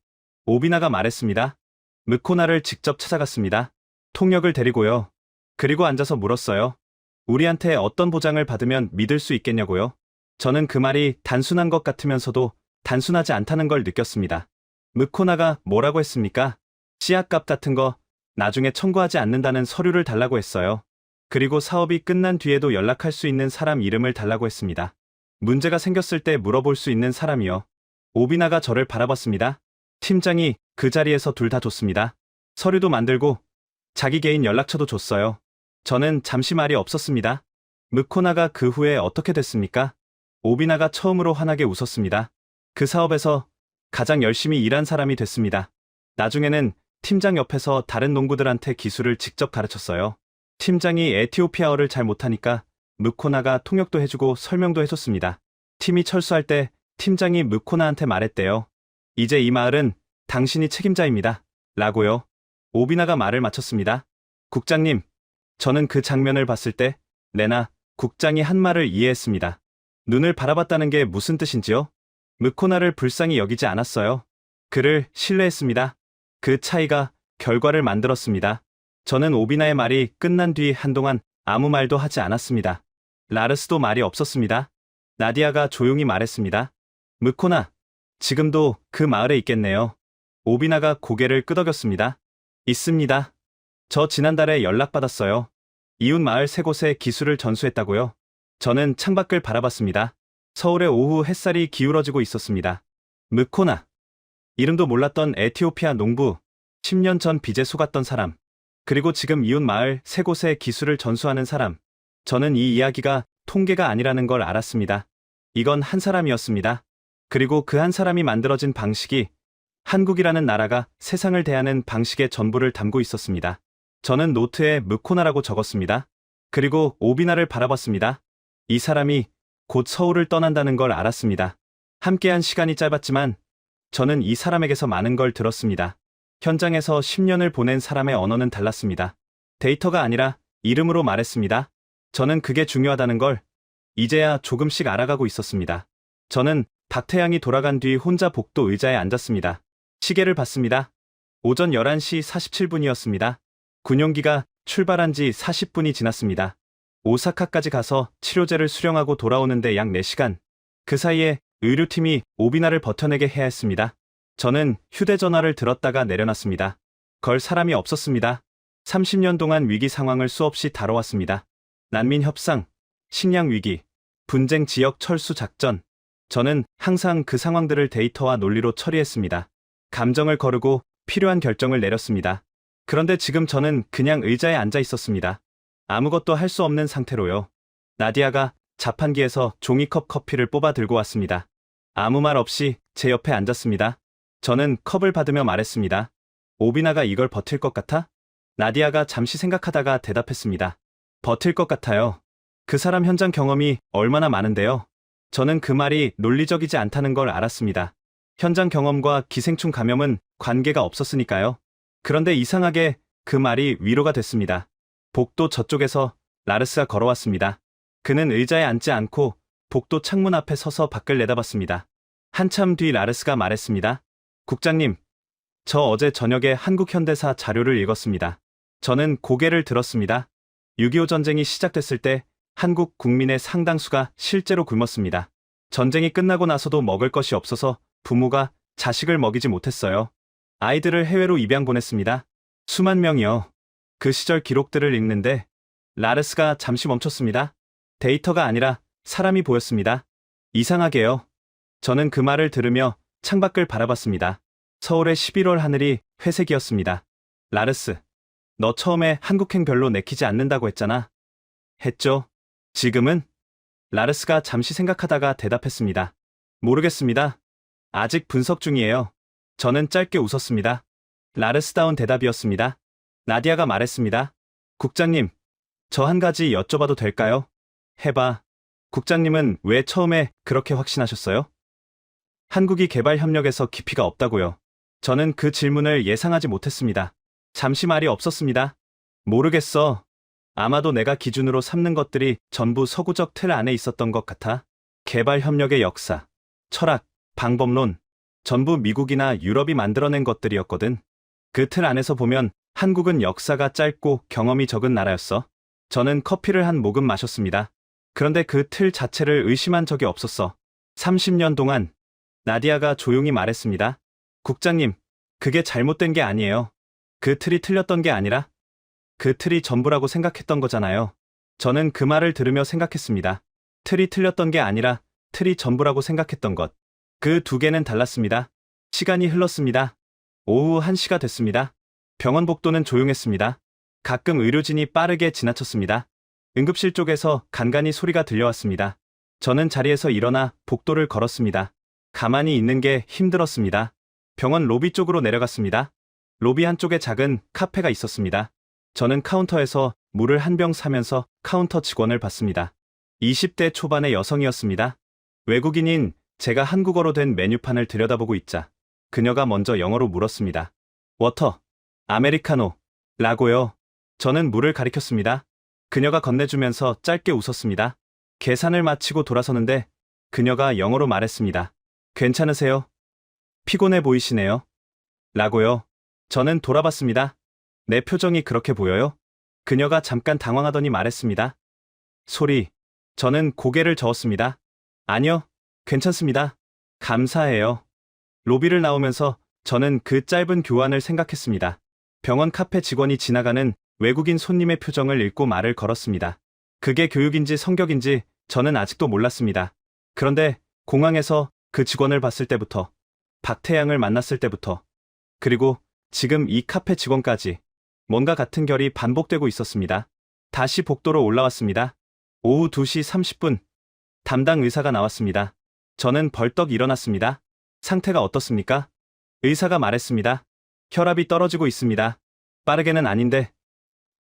오비나가 말했습니다. 무코나를 직접 찾아갔습니다. 통역을 데리고요. 그리고 앉아서 물었어요. 우리한테 어떤 보장을 받으면 믿을 수 있겠냐고요? 저는 그 말이 단순한 것 같으면서도 단순하지 않다는 걸 느꼈습니다. 무코나가 뭐라고 했습니까? 씨앗값 같은 거 나중에 청구하지 않는다는 서류를 달라고 했어요. 그리고 사업이 끝난 뒤에도 연락할 수 있는 사람 이름을 달라고 했습니다. 문제가 생겼을 때 물어볼 수 있는 사람이요. 오비나가 저를 바라봤습니다. 팀장이 그 자리에서 둘 다 줬습니다. 서류도 만들고 자기 개인 연락처도 줬어요. 저는 잠시 말이 없었습니다. 무코나가 그 후에 어떻게 됐습니까? 오비나가 처음으로 환하게 웃었습니다. 그 사업에서 가장 열심히 일한 사람이 됐습니다. 나중에는 팀장 옆에서 다른 농부들한테 기술을 직접 가르쳤어요. 팀장이 에티오피아어를 잘 못하니까 무코나가 통역도 해주고 설명도 해줬습니다. 팀이 철수할 때 팀장이 무코나한테 말했대요. 이제 이 마을은 당신이 책임자입니다. 라고요. 오비나가 말을 마쳤습니다. 국장님, 저는 그 장면을 봤을 때 레나 국장이 한 말을 이해했습니다. 눈을 바라봤다는 게 무슨 뜻인지요? 무코나를 불쌍히 여기지 않았어요. 그를 신뢰했습니다. 그 차이가 결과를 만들었습니다. 저는 오비나의 말이 끝난 뒤 한동안 아무 말도 하지 않았습니다. 라르스도 말이 없었습니다. 나디아가 조용히 말했습니다. 무코나, 지금도 그 마을에 있겠네요. 오비나가 고개를 끄덕였습니다. 있습니다. 저 지난달에 연락받았어요. 이웃 마을 세 곳에 기술을 전수했다고요. 저는 창밖을 바라봤습니다. 서울의 오후 햇살이 기울어지고 있었습니다. 무코나. 이름도 몰랐던 에티오피아 농부, 10년 전 빚에 속았던 사람, 그리고 지금 이웃 마을 세 곳에 기술을 전수하는 사람. 저는 이 이야기가 통계가 아니라는 걸 알았습니다. 이건 한 사람이었습니다. 그리고 그 한 사람이 만들어진 방식이 한국이라는 나라가 세상을 대하는 방식의 전부를 담고 있었습니다. 저는 노트에 무코나라고 적었습니다. 그리고 오비나를 바라봤습니다. 이 사람이 곧 서울을 떠난다는 걸 알았습니다. 함께한 시간이 짧았지만 저는 이 사람에게서 많은 걸 들었습니다. 현장에서 10년을 보낸 사람의 언어는 달랐습니다. 데이터가 아니라 이름으로 말했습니다. 저는 그게 중요하다는 걸 이제야 조금씩 알아가고 있었습니다. 저는 박태양이 돌아간 뒤 혼자 복도 의자에 앉았습니다. 시계를 봤습니다. 오전 11시 47분이었습니다. 군용기가 출발한 지 40분이 지났습니다. 오사카까지 가서 치료제를 수령하고 돌아오는데 약 4시간. 그 사이에 의료팀이 오비나를 버텨내게 해야 했습니다. 저는 휴대전화를 들었다가 내려놨습니다. 걸 사람이 없었습니다. 30년 동안 위기 상황을 수없이 다뤄왔습니다. 난민 협상, 식량 위기, 분쟁 지역 철수 작전. 저는 항상 그 상황들을 데이터와 논리로 처리했습니다. 감정을 거르고 필요한 결정을 내렸습니다. 그런데 지금 저는 그냥 의자에 앉아 있었습니다. 아무것도 할 수 없는 상태로요. 나디아가 자판기에서 종이컵 커피를 뽑아 들고 왔습니다. 아무 말 없이 제 옆에 앉았습니다. 저는 컵을 받으며 말했습니다. 오비나가 이걸 버틸 것 같아? 나디아가 잠시 생각하다가 대답했습니다. 버틸 것 같아요. 그 사람 현장 경험이 얼마나 많은데요. 저는 그 말이 논리적이지 않다는 걸 알았습니다. 현장 경험과 기생충 감염은 관계가 없었으니까요. 그런데 이상하게 그 말이 위로가 됐습니다. 복도 저쪽에서 라르스가 걸어왔습니다. 그는 의자에 앉지 않고 복도 창문 앞에 서서 밖을 내다봤습니다. 한참 뒤 라르스가 말했습니다. 국장님, 저 어제 저녁에 한국 현대사 자료를 읽었습니다. 저는 고개를 들었습니다. 6.25 전쟁이 시작됐을 때 한국 국민의 상당수가 실제로 굶었습니다. 전쟁이 끝나고 나서도 먹을 것이 없어서 부모가 자식을 먹이지 못했어요. 아이들을 해외로 입양 보냈습니다. 수만 명이요. 그 시절 기록들을 읽는데 라르스가 잠시 멈췄습니다. 데이터가 아니라 사람이 보였습니다. 이상하게요. 저는 그 말을 들으며 창밖을 바라봤습니다. 서울의 11월 하늘이 회색이었습니다. 라르스, 너 처음에 한국행 별로 내키지 않는다고 했잖아. 했죠. 지금은? 라르스가 잠시 생각하다가 대답했습니다. 모르겠습니다. 아직 분석 중이에요. 저는 짧게 웃었습니다. 라르스다운 대답이었습니다. 나디아가 말했습니다. 국장님, 저 한 가지 여쭤봐도 될까요? 해봐. 국장님은 왜 처음에 그렇게 확신하셨어요? 한국이 개발 협력에서 깊이가 없다고요. 저는 그 질문을 예상하지 못했습니다. 잠시 말이 없었습니다. 모르겠어. 아마도 내가 기준으로 삼는 것들이 전부 서구적 틀 안에 있었던 것 같아. 개발 협력의 역사, 철학, 방법론, 전부 미국이나 유럽이 만들어낸 것들이었거든. 그 틀 안에서 보면 한국은 역사가 짧고 경험이 적은 나라였어. 저는 커피를 한 모금 마셨습니다. 그런데 그 틀 자체를 의심한 적이 없었어. 30년 동안. 나디아가 조용히 말했습니다. 국장님, 그게 잘못된 게 아니에요. 그 틀이 틀렸던 게 아니라 그 틀이 전부라고 생각했던 거잖아요. 저는 그 말을 들으며 생각했습니다. 틀이 틀렸던 게 아니라 틀이 전부라고 생각했던 것. 그 두 개는 달랐습니다. 시간이 흘렀습니다. 오후 1시가 됐습니다. 병원 복도는 조용했습니다. 가끔 의료진이 빠르게 지나쳤습니다. 응급실 쪽에서 간간히 소리가 들려왔습니다. 저는 자리에서 일어나 복도를 걸었습니다. 가만히 있는 게 힘들었습니다. 병원 로비 쪽으로 내려갔습니다. 로비 한쪽에 작은 카페가 있었습니다. 저는 카운터에서 물을 한 병 사면서 카운터 직원을 봤습니다. 20대 초반의 여성이었습니다. 외국인인 제가 한국어로 된 메뉴판을 들여다보고 있자 그녀가 먼저 영어로 물었습니다. 워터, 아메리카노, 라고요. 저는 물을 가리켰습니다. 그녀가 건네주면서 짧게 웃었습니다. 계산을 마치고 돌아서는데 그녀가 영어로 말했습니다. 괜찮으세요? 피곤해 보이시네요. 라고요. 저는 돌아봤습니다. 내 표정이 그렇게 보여요? 그녀가 잠깐 당황하더니 말했습니다. 소리. 저는 고개를 저었습니다. 아니요, 괜찮습니다. 감사해요. 로비를 나오면서 저는 그 짧은 교환을 생각했습니다. 병원 카페 직원이 지나가는 외국인 손님의 표정을 읽고 말을 걸었습니다. 그게 교육인지 성격인지 저는 아직도 몰랐습니다. 그런데 공항에서 그 직원을 봤을 때부터, 박태양을 만났을 때부터, 그리고 지금 이 카페 직원까지 뭔가 같은 결이 반복되고 있었습니다. 다시 복도로 올라왔습니다. 오후 2시 30분, 담당 의사가 나왔습니다. 저는 벌떡 일어났습니다. 상태가 어떻습니까? 의사가 말했습니다. 혈압이 떨어지고 있습니다. 빠르게는 아닌데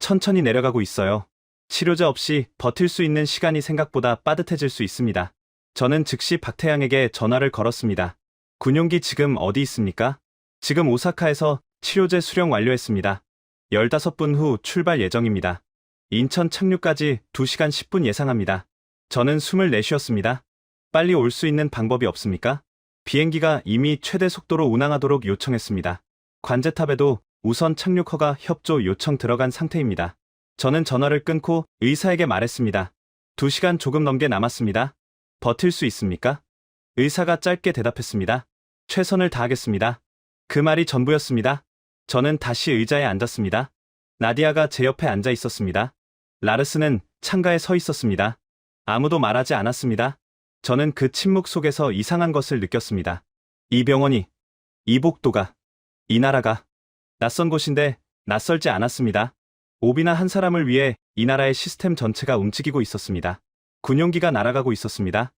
천천히 내려가고 있어요. 치료제 없이 버틸 수 있는 시간이 생각보다 빠듯해질 수 있습니다. 저는 즉시 박태양에게 전화를 걸었습니다. 군용기 지금 어디 있습니까? 지금 오사카에서 치료제 수령 완료했습니다. 15분 후 출발 예정입니다. 인천 착륙까지 2시간 10분 예상합니다. 저는 숨을 내쉬었습니다. 빨리 올 수 있는 방법이 없습니까? 비행기가 이미 최대 속도로 운항하도록 요청했습니다. 관제탑에도 우선 착륙 허가 협조 요청 들어간 상태입니다. 저는 전화를 끊고 의사에게 말했습니다. 2시간 조금 넘게 남았습니다. 버틸 수 있습니까? 의사가 짧게 대답했습니다. 최선을 다하겠습니다. 그 말이 전부였습니다. 저는 다시 의자에 앉았습니다. 나디아가 제 옆에 앉아 있었습니다. 라르스는 창가에 서 있었습니다. 아무도 말하지 않았습니다. 저는 그 침묵 속에서 이상한 것을 느꼈습니다. 이 병원이, 이 복도가, 이 나라가 낯선 곳인데 낯설지 않았습니다. 오비나 한 사람을 위해 이 나라의 시스템 전체가 움직이고 있었습니다. 군용기가 날아가고 있었습니다.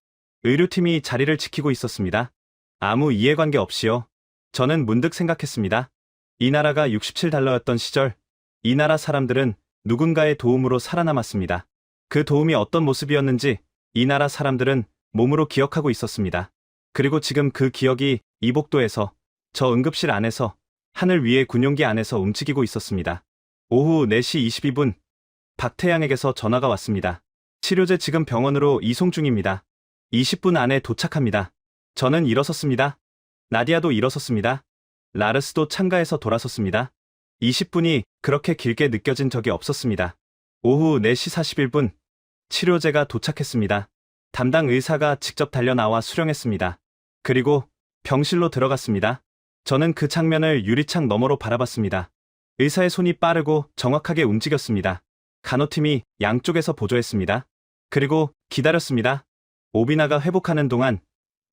의료팀이 자리를 지키고 있었습니다. 아무 이해관계 없이요. 저는 문득 생각했습니다. 이 나라가 $67였던 시절, 이 나라 사람들은 누군가의 도움으로 살아남았습니다. 그 도움이 어떤 모습이었는지 이 나라 사람들은 몸으로 기억하고 있었습니다. 그리고 지금 그 기억이 이 복도에서, 저 응급실 안에서, 하늘 위의 군용기 안에서 움직이고 있었습니다. 오후 4시 22분, 박태양에게서 전화가 왔습니다. 치료제 지금 병원으로 이송 중입니다. 20분 안에 도착합니다. 저는 일어섰습니다. 나디아도 일어섰습니다. 라르스도 창가에서 돌아섰습니다. 20분이 그렇게 길게 느껴진 적이 없었습니다. 오후 4시 41분, 치료제가 도착했습니다. 담당 의사가 직접 달려나와 수령했습니다. 그리고 병실로 들어갔습니다. 저는 그 장면을 유리창 너머로 바라봤습니다. 의사의 손이 빠르고 정확하게 움직였습니다. 간호팀이 양쪽에서 보조했습니다. 그리고 기다렸습니다. 오비나가 회복하는 동안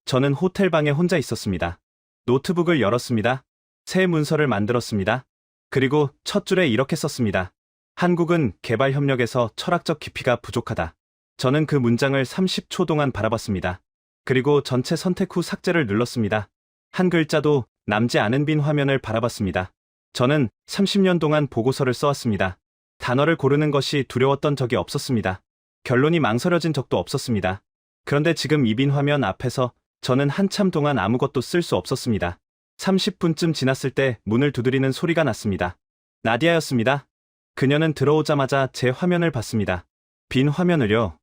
저는 호텔 방에 혼자 있었습니다. 노트북을 열었습니다. 새 문서를 만들었습니다. 그리고 첫 줄에 이렇게 썼습니다. 한국은 개발 협력에서 철학적 깊이가 부족하다. 저는 그 문장을 30초 동안 바라봤습니다. 그리고 전체 선택 후 삭제를 눌렀습니다. 한 글자도 남지 않은 빈 화면을 바라봤습니다. 저는 30년 동안 보고서를 써왔습니다. 단어를 고르는 것이 두려웠던 적이 없었습니다. 결론이 망설여진 적도 없었습니다. 그런데 지금 이 빈 화면 앞에서 저는 한참 동안 아무것도 쓸 수 없었습니다. 30분쯤 지났을 때 문을 두드리는 소리가 났습니다. 나디아였습니다. 그녀는 들어오자마자 제 화면을 봤습니다. 빈 화면을요?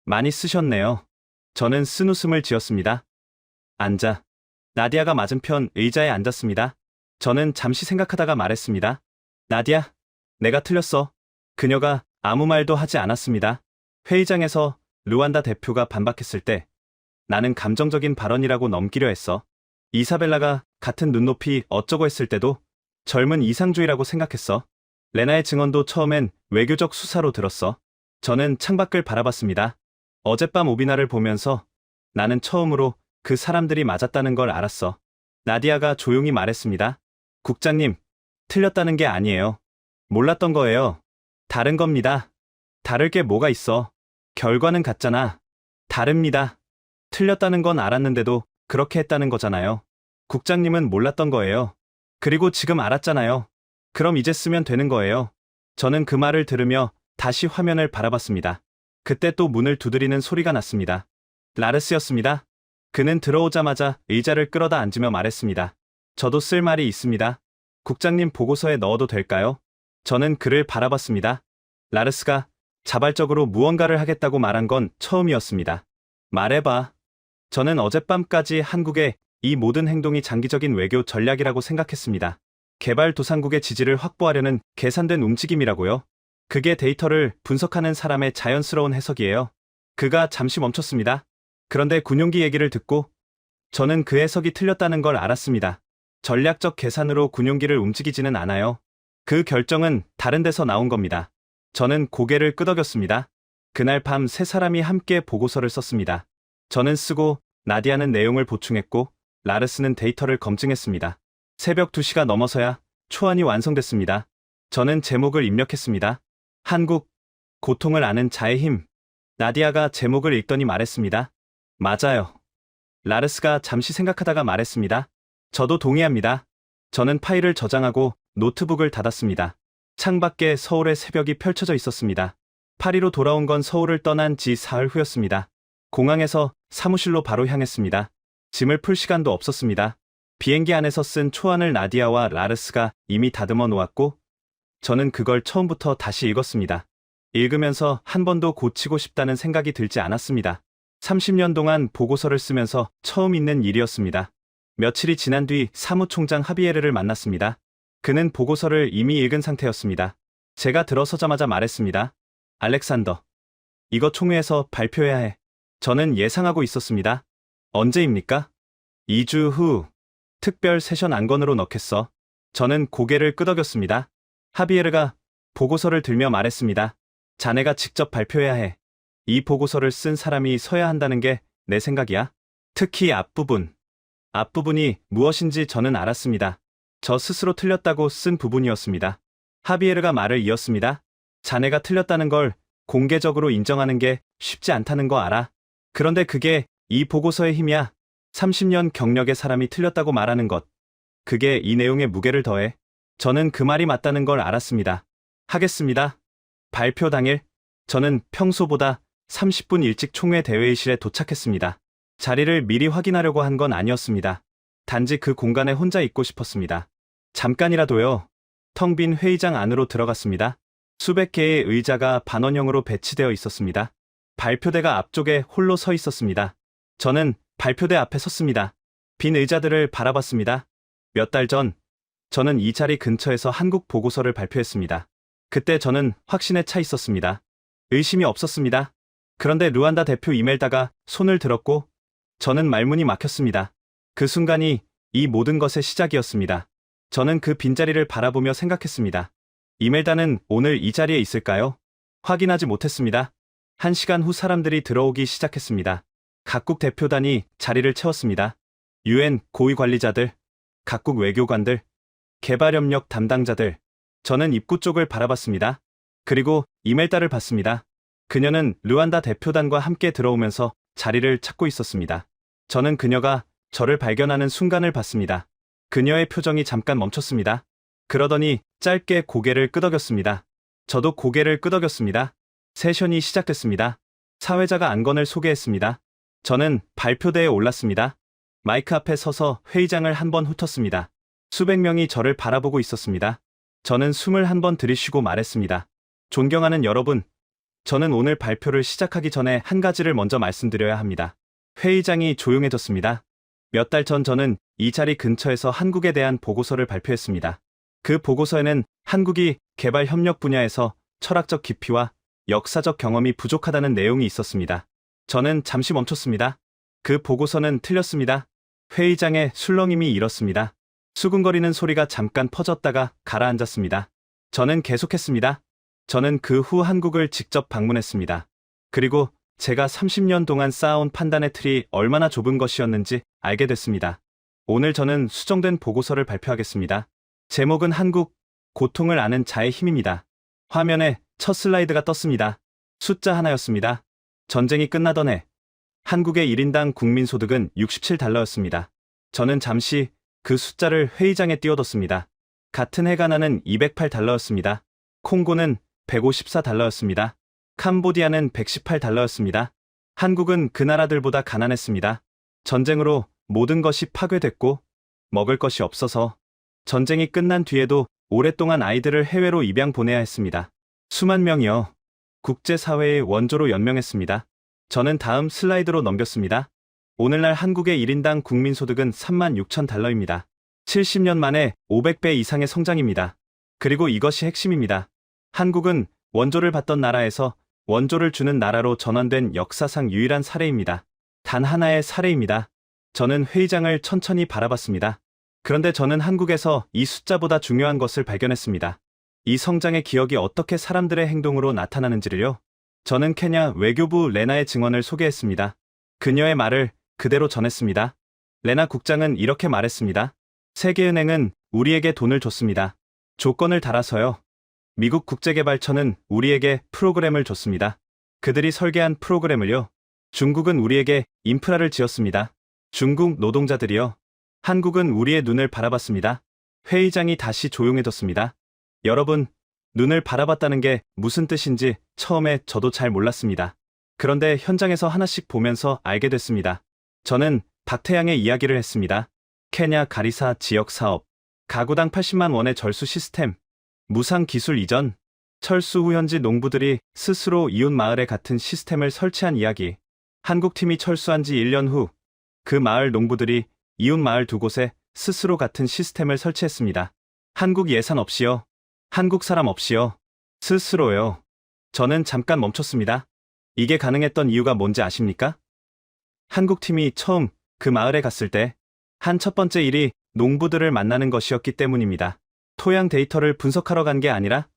많이 쓰셨네요. 저는 쓴웃음을 지었습니다. 앉아. 나디아가 맞은편 의자에 앉았습니다. 저는 잠시 생각하다가 말했습니다. 나디아, 내가 틀렸어. 그녀가 아무 말도 하지 않았습니다. 회의장에서 루안다 대표가 반박했을 때 나는 감정적인 발언이라고 넘기려 했어. 이사벨라가 같은 눈높이 어쩌고 했을 때도 젊은 이상주의라고 생각했어. 레나의 증언도 처음엔 외교적 수사로 들었어. 저는 창밖을 바라봤습니다. 어젯밤 오비나를 보면서 나는 처음으로 그 사람들이 맞았다는 걸 알았어. 나디아가 조용히 말했습니다. 국장님, 틀렸다는 게 아니에요. 몰랐던 거예요. 다른 겁니다. 다를 게 뭐가 있어. 결과는 같잖아. 다릅니다. 틀렸다는 건 알았는데도 그렇게 했다는 거잖아요. 국장님은 몰랐던 거예요. 그리고 지금 알았잖아요. 그럼 이제 쓰면 되는 거예요. 저는 그 말을 들으며 다시 화면을 바라봤습니다. 그때 또 문을 두드리는 소리가 났습니다. 라르스였습니다. 그는 들어오자마자 의자를 끌어다 앉으며 말했습니다. 저도 쓸 말이 있습니다. 국장님 보고서에 넣어도 될까요? 저는 그를 바라봤습니다. 라르스가 자발적으로 무언가를 하겠다고 말한 건 처음이었습니다. 말해봐. 저는 어젯밤까지 한국의 이 모든 행동이 장기적인 외교 전략이라고 생각했습니다. 개발도상국의 지지를 확보하려는 계산된 움직임이라고요. 그게 데이터를 분석하는 사람의 자연스러운 해석이에요. 그가 잠시 멈췄습니다. 그런데 군용기 얘기를 듣고 저는 그 해석이 틀렸다는 걸 알았습니다. 전략적 계산으로 군용기를 움직이지는 않아요. 그 결정은 다른 데서 나온 겁니다. 저는 고개를 끄덕였습니다. 그날 밤 세 사람이 함께 보고서를 썼습니다. 저는 쓰고 나디아는 내용을 보충했고 라르스는 데이터를 검증했습니다. 새벽 2시가 넘어서야 초안이 완성됐습니다. 저는 제목을 입력했습니다. 한국, 고통을 아는 자의 힘. 나디아가 제목을 읽더니 말했습니다. 맞아요. 라르스가 잠시 생각하다가 말했습니다. 저도 동의합니다. 저는 파일을 저장하고 노트북을 닫았습니다. 창밖에 서울의 새벽이 펼쳐져 있었습니다. 파리로 돌아온 건 서울을 떠난 지 사흘 후였습니다. 공항에서 사무실로 바로 향했습니다. 짐을 풀 시간도 없었습니다. 비행기 안에서 쓴 초안을 나디아와 라르스가 이미 다듬어 놓았고 저는 그걸 처음부터 다시 읽었습니다. 읽으면서 한 번도 고치고 싶다는 생각이 들지 않았습니다. 30년 동안 보고서를 쓰면서 처음 있는 일이었습니다. 며칠이 지난 뒤 사무총장 하비에르를 만났습니다. 그는 보고서를 이미 읽은 상태였습니다. 제가 들어서자마자 말했습니다. 알렉산더, 이거 총회에서 발표해야 해. 저는 예상하고 있었습니다. 언제입니까? 2주 후. 특별 세션 안건으로 넣겠어. 저는 고개를 끄덕였습니다. 하비에르가 보고서를 들며 말했습니다. 자네가 직접 발표해야 해. 이 보고서를 쓴 사람이 서야 한다는 게 내 생각이야. 특히 앞부분. 앞부분이 무엇인지 저는 알았습니다. 저 스스로 틀렸다고 쓴 부분이었습니다. 하비에르가 말을 이었습니다. 자네가 틀렸다는 걸 공개적으로 인정하는 게 쉽지 않다는 거 알아. 그런데 그게 이 보고서의 힘이야. 30년 경력의 사람이 틀렸다고 말하는 것. 그게 이 내용에 무게를 더해. 저는 그 말이 맞다는 걸 알았습니다. 하겠습니다. 발표 당일, 저는 평소보다 30분 일찍 총회 대회의실에 도착했습니다. 자리를 미리 확인하려고 한 건 아니었습니다. 단지 그 공간에 혼자 있고 싶었습니다. 잠깐이라도요. 텅 빈 회의장 안으로 들어갔습니다. 수백 개의 의자가 반원형으로 배치되어 있었습니다. 발표대가 앞쪽에 홀로 서 있었습니다. 저는 발표대 앞에 섰습니다. 빈 의자들을 바라봤습니다. 몇 달 전, 저는 이 자리 근처에서 한국 보고서를 발표했습니다. 그때 저는 확신에 차 있었습니다. 의심이 없었습니다. 그런데 루안다 대표 이멜다가 손을 들었고 저는 말문이 막혔습니다. 그 순간이 이 모든 것의 시작이었습니다. 저는 그 빈자리를 바라보며 생각했습니다. 이멜다는 오늘 이 자리에 있을까요? 확인하지 못했습니다. 1시간 후 사람들이 들어오기 시작했습니다. 각국 대표단이 자리를 채웠습니다. UN 고위 관리자들, 각국 외교관들, 개발협력 담당자들. 저는 입구 쪽을 바라봤습니다. 그리고 이멜다를 봤습니다. 그녀는 르완다 대표단과 함께 들어오면서 자리를 찾고 있었습니다. 저는 그녀가 저를 발견하는 순간을 봤습니다. 그녀의 표정이 잠깐 멈췄습니다. 그러더니 짧게 고개를 끄덕였습니다. 저도 고개를 끄덕였습니다. 세션이 시작됐습니다. 사회자가 안건을 소개했습니다. 저는 발표대에 올랐습니다. 마이크 앞에 서서 회의장을 한 번 훑었습니다. 수백 명이 저를 바라보고 있었습니다. 저는 숨을 한 번 들이쉬고 말했습니다. 존경하는 여러분, 저는 오늘 발표를 시작하기 전에 한 가지를 먼저 말씀드려야 합니다. 회의장이 조용해졌습니다. 몇 달 전 저는 이 자리 근처에서 한국에 대한 보고서를 발표했습니다. 그 보고서에는 한국이 개발 협력 분야에서 철학적 깊이와 역사적 경험이 부족하다는 내용이 있었습니다. 저는 잠시 멈췄습니다. 그 보고서는 틀렸습니다. 회의장의 술렁임이 일었습니다. 수근거리는 소리가 잠깐 퍼졌다가 가라앉았습니다. 저는 계속했습니다. 저는 그 후 한국을 직접 방문했습니다. 그리고 제가 30년 동안 쌓아온 판단의 틀이 얼마나 좁은 것이었는지 알게 됐습니다. 오늘 저는 수정된 보고서를 발표하겠습니다. 제목은 한국, 고통을 아는 자의 힘입니다. 화면에 첫 슬라이드가 떴습니다. 숫자 하나였습니다. 전쟁이 끝나던 해, 한국의 1인당 국민소득은 67달러였습니다. 저는 잠시 그 숫자를 회의장에 띄워뒀습니다. 같은 해가 나는 208달러였습니다. 콩고는 154달러였습니다. 캄보디아는 118달러였습니다. 한국은 그 나라들보다 가난했습니다. 전쟁으로 모든 것이 파괴됐고 먹을 것이 없어서 전쟁이 끝난 뒤에도 오랫동안 아이들을 해외로 입양 보내야 했습니다. 수만 명이요. 국제사회의 원조로 연명했습니다. 저는 다음 슬라이드로 넘겼습니다. 오늘날 한국의 1인당 국민소득은 36,000달러입니다. 70년 만에 500배 이상의 성장입니다. 그리고 이것이 핵심입니다. 한국은 원조를 받던 나라에서 원조를 주는 나라로 전환된 역사상 유일한 사례입니다. 단 하나의 사례입니다. 저는 회의장을 천천히 바라봤습니다. 그런데 저는 한국에서 이 숫자보다 중요한 것을 발견했습니다. 이 성장의 기억이 어떻게 사람들의 행동으로 나타나는지를요. 저는 케냐 외교부 레나의 증언을 소개했습니다. 그녀의 말을 그대로 전했습니다. 레나 국장은 이렇게 말했습니다. 세계은행은 우리에게 돈을 줬습니다. 조건을 달아서요. 미국 국제개발처는 우리에게 프로그램을 줬습니다. 그들이 설계한 프로그램을요. 중국은 우리에게 인프라를 지었습니다. 중국 노동자들이요. 한국은 우리의 눈을 바라봤습니다. 회의장이 다시 조용해졌습니다. 여러분, 눈을 바라봤다는 게 무슨 뜻인지 처음에 저도 잘 몰랐습니다. 그런데 현장에서 하나씩 보면서 알게 됐습니다. 저는 박태양의 이야기를 했습니다. 케냐 가리사 지역 사업, 가구당 80만 원의 절수 시스템, 무상 기술 이전, 철수 후 현지 농부들이 스스로 이웃 마을에 같은 시스템을 설치한 이야기. 한국팀이 철수한 지 1년 후, 그 마을 농부들이 이웃 마을 두 곳에 스스로 같은 시스템을 설치했습니다. 한국 예산 없이요. 한국 사람 없이요. 스스로요. 저는 잠깐 멈췄습니다. 이게 가능했던 이유가 뭔지 아십니까? 한국팀이 처음 그 마을에 갔을 때 한 첫 번째 일이 농부들을 만나는 것이었기 때문입니다. 토양 데이터를 분석하러 간 게 아니라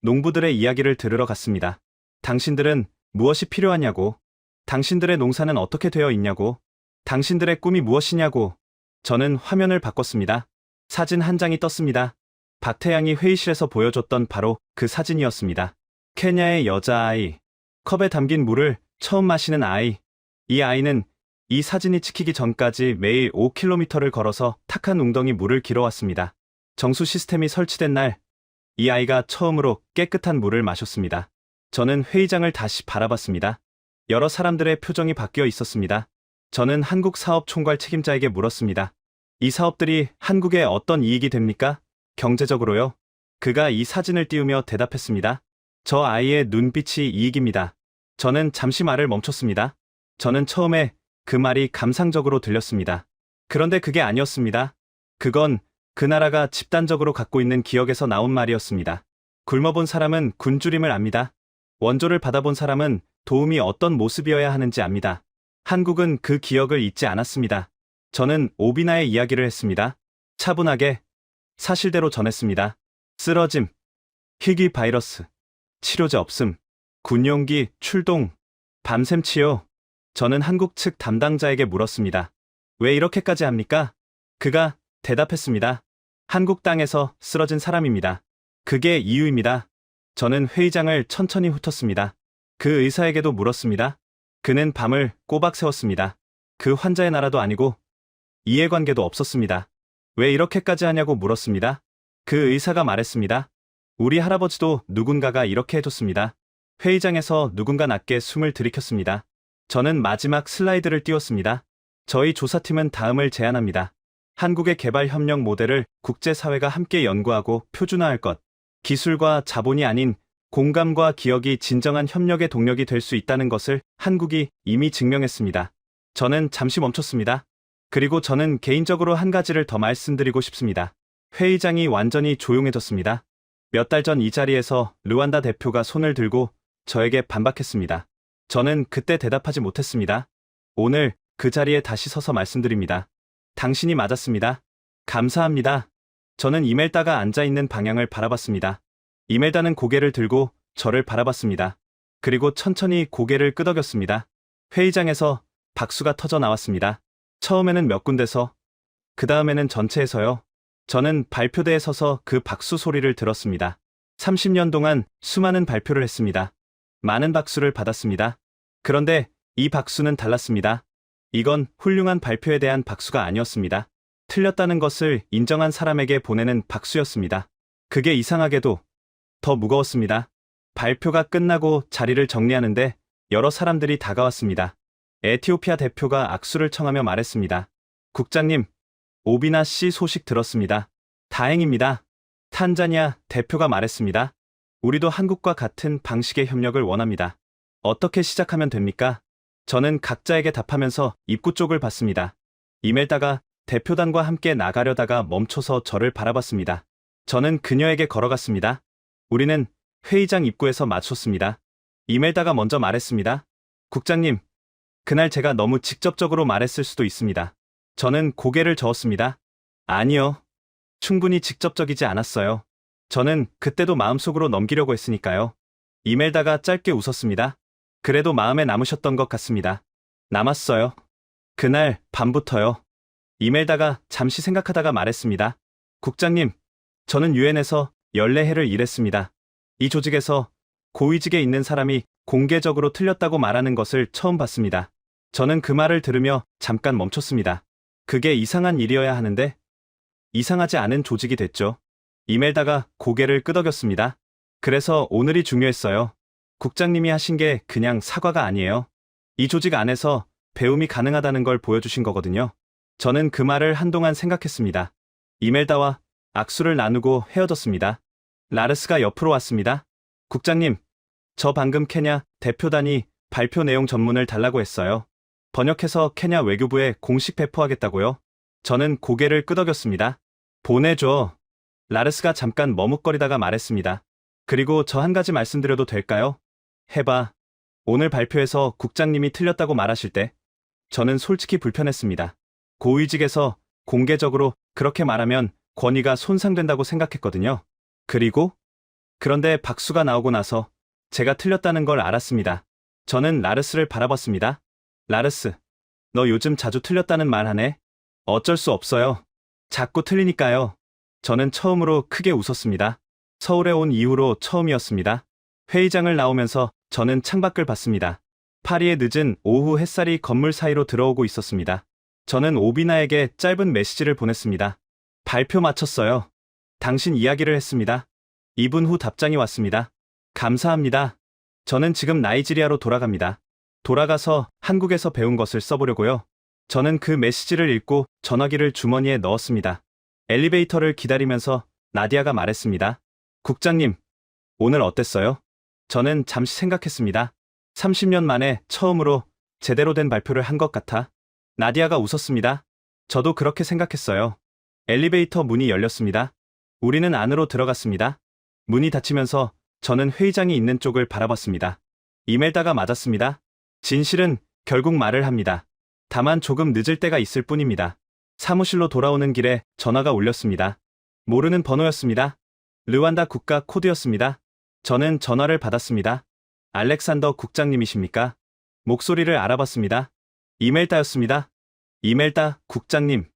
농부들의 이야기를 들으러 갔습니다. 당신들은 무엇이 필요하냐고, 당신들의 농사는 어떻게 되어 있냐고, 당신들의 꿈이 무엇이냐고. 저는 화면을 바꿨습니다. 사진 한 장이 떴습니다. 박태양이 회의실에서 보여줬던 바로 그 사진이었습니다. 케냐의 여자아이, 컵에 담긴 물을 처음 마시는 아이. 이 아이는 이 사진이 찍히기 전까지 매일 5km를 걸어서 탁한 웅덩이 물을 길어왔습니다. 정수 시스템이 설치된 날, 이 아이가 처음으로 깨끗한 물을 마셨습니다. 저는 회의장을 다시 바라봤습니다. 여러 사람들의 표정이 바뀌어 있었습니다. 저는 한국 사업 총괄 책임자에게 물었습니다. 이 사업들이 한국에 어떤 이익이 됩니까? 경제적으로요? 그가 이 사진을 띄우며 대답했습니다. 저 아이의 눈빛이 이익입니다. 저는 잠시 말을 멈췄습니다. 저는 처음에 그 말이 감상적으로 들렸습니다. 그런데 그게 아니었습니다. 그건 그 나라가 집단적으로 갖고 있는 기억에서 나온 말이었습니다. 굶어본 사람은 굶주림을 압니다. 원조를 받아본 사람은 도움이 어떤 모습이어야 하는지 압니다. 한국은 그 기억을 잊지 않았습니다. 저는 오비나의 이야기를 했습니다. 차분하게, 사실대로 전했습니다. 쓰러짐, 희귀 바이러스, 치료제 없음, 군용기 출동, 밤샘 치료. 저는 한국 측 담당자에게 물었습니다. 왜 이렇게까지 합니까? 그가 대답했습니다. 한국 땅에서 쓰러진 사람입니다. 그게 이유입니다. 저는 회의장을 천천히 훑었습니다. 그 의사에게도 물었습니다. 그는 밤을 꼬박 세웠습니다. 그 환자의 나라도 아니고 이해관계도 없었습니다. 왜 이렇게까지 하냐고 물었습니다. 그 의사가 말했습니다. 우리 할아버지도 누군가가 이렇게 해줬습니다. 회의장에서 누군가 낮게 숨을 들이켰습니다. 저는 마지막 슬라이드를 띄웠습니다. 저희 조사팀은 다음을 제안합니다. 한국의 개발협력 모델을 국제사회가 함께 연구하고 표준화할 것. 기술과 자본이 아닌 공감과 기억이 진정한 협력의 동력이 될 수 있다는 것을 한국이 이미 증명했습니다. 저는 잠시 멈췄습니다. 그리고 저는 개인적으로 한 가지를 더 말씀드리고 싶습니다. 회의장이 완전히 조용해졌습니다. 몇 달 전 이 자리에서 르완다 대표가 손을 들고 저에게 반박했습니다. 저는 그때 대답하지 못했습니다. 오늘 그 자리에 다시 서서 말씀드립니다. 당신이 맞았습니다. 감사합니다. 저는 이멜다가 앉아있는 방향을 바라봤습니다. 이멜다는 고개를 들고 저를 바라봤습니다. 그리고 천천히 고개를 끄덕였습니다. 회의장에서 박수가 터져 나왔습니다. 처음에는 몇 군데서, 그 다음에는 전체에서요. 저는 발표대에 서서 그 박수 소리를 들었습니다. 30년 동안 수많은 발표를 했습니다. 많은 박수를 받았습니다. 그런데 이 박수는 달랐습니다. 이건 훌륭한 발표에 대한 박수가 아니었습니다. 틀렸다는 것을 인정한 사람에게 보내는 박수였습니다. 그게 이상하게도 더 무거웠습니다. 발표가 끝나고 자리를 정리하는데 여러 사람들이 다가왔습니다. 에티오피아 대표가 악수를 청하며 말했습니다. 국장님, 오비나 씨 소식 들었습니다. 다행입니다. 탄자니아 대표가 말했습니다. 우리도 한국과 같은 방식의 협력을 원합니다. 어떻게 시작하면 됩니까? 저는 각자에게 답하면서 입구 쪽을 봤습니다. 이멜다가 대표단과 함께 나가려다가 멈춰서 저를 바라봤습니다. 저는 그녀에게 걸어갔습니다. 우리는 회의장 입구에서 맞섰습니다. 이멜다가 먼저 말했습니다. 국장님, 그날 제가 너무 직접적으로 말했을 수도 있습니다. 저는 고개를 저었습니다. 아니요. 충분히 직접적이지 않았어요. 저는 그때도 마음속으로 넘기려고 했으니까요. 이멜다가 짧게 웃었습니다. 그래도 마음에 남으셨던 것 같습니다. 남았어요. 그날 밤부터요. 이멜다가 잠시 생각하다가 말했습니다. 국장님, 저는 유엔에서 14해를 일했습니다. 이 조직에서 고위직에 있는 사람이 공개적으로 틀렸다고 말하는 것을 처음 봤습니다. 저는 그 말을 들으며 잠깐 멈췄습니다. 그게 이상한 일이어야 하는데 이상하지 않은 조직이 됐죠. 이멜다가 고개를 끄덕였습니다. 그래서 오늘이 중요했어요. 국장님이 하신 게 그냥 사과가 아니에요. 이 조직 안에서 배움이 가능하다는 걸 보여주신 거거든요. 저는 그 말을 한동안 생각했습니다. 이멜다와 악수를 나누고 헤어졌습니다. 라르스가 옆으로 왔습니다. 국장님, 저 방금 케냐 대표단이 발표 내용 전문을 달라고 했어요. 번역해서 케냐 외교부에 공식 배포하겠다고요. 저는 고개를 끄덕였습니다. 보내줘. 라르스가 잠깐 머뭇거리다가 말했습니다. 그리고 저 한 가지 말씀드려도 될까요? 해봐. 오늘 발표에서 국장님이 틀렸다고 말하실 때 저는 솔직히 불편했습니다. 고위직에서 공개적으로 그렇게 말하면 권위가 손상된다고 생각했거든요. 그런데 박수가 나오고 나서 제가 틀렸다는 걸 알았습니다. 저는 라르스를 바라봤습니다. 라르스, 너 요즘 자주 틀렸다는 말 하네? 어쩔 수 없어요. 자꾸 틀리니까요. 저는 처음으로 크게 웃었습니다. 서울에 온 이후로 처음이었습니다. 회의장을 나오면서 저는 창밖을 봤습니다. 파리의 늦은 오후 햇살이 건물 사이로 들어오고 있었습니다. 저는 오비나에게 짧은 메시지를 보냈습니다. 발표 마쳤어요. 당신 이야기를 했습니다. 2분 후 답장이 왔습니다. 감사합니다. 저는 지금 나이지리아로 돌아갑니다. 돌아가서 한국에서 배운 것을 써보려고요. 저는 그 메시지를 읽고 전화기를 주머니에 넣었습니다. 엘리베이터를 기다리면서 나디아가 말했습니다. 국장님, 오늘 어땠어요? 저는 잠시 생각했습니다. 30년 만에 처음으로 제대로 된 발표를 한 것 같아. 나디아가 웃었습니다. 저도 그렇게 생각했어요. 엘리베이터 문이 열렸습니다. 우리는 안으로 들어갔습니다. 문이 닫히면서 저는 회의장이 있는 쪽을 바라봤습니다. 이멜다가 맞았습니다. 진실은 결국 말을 합니다. 다만 조금 늦을 때가 있을 뿐입니다. 사무실로 돌아오는 길에 전화가 울렸습니다. 모르는 번호였습니다. 르완다 국가 코드였습니다. 저는 전화를 받았습니다. 알렉산더 국장님이십니까? 목소리를 알아봤습니다. 이멜다였습니다. 이멜다 국장님.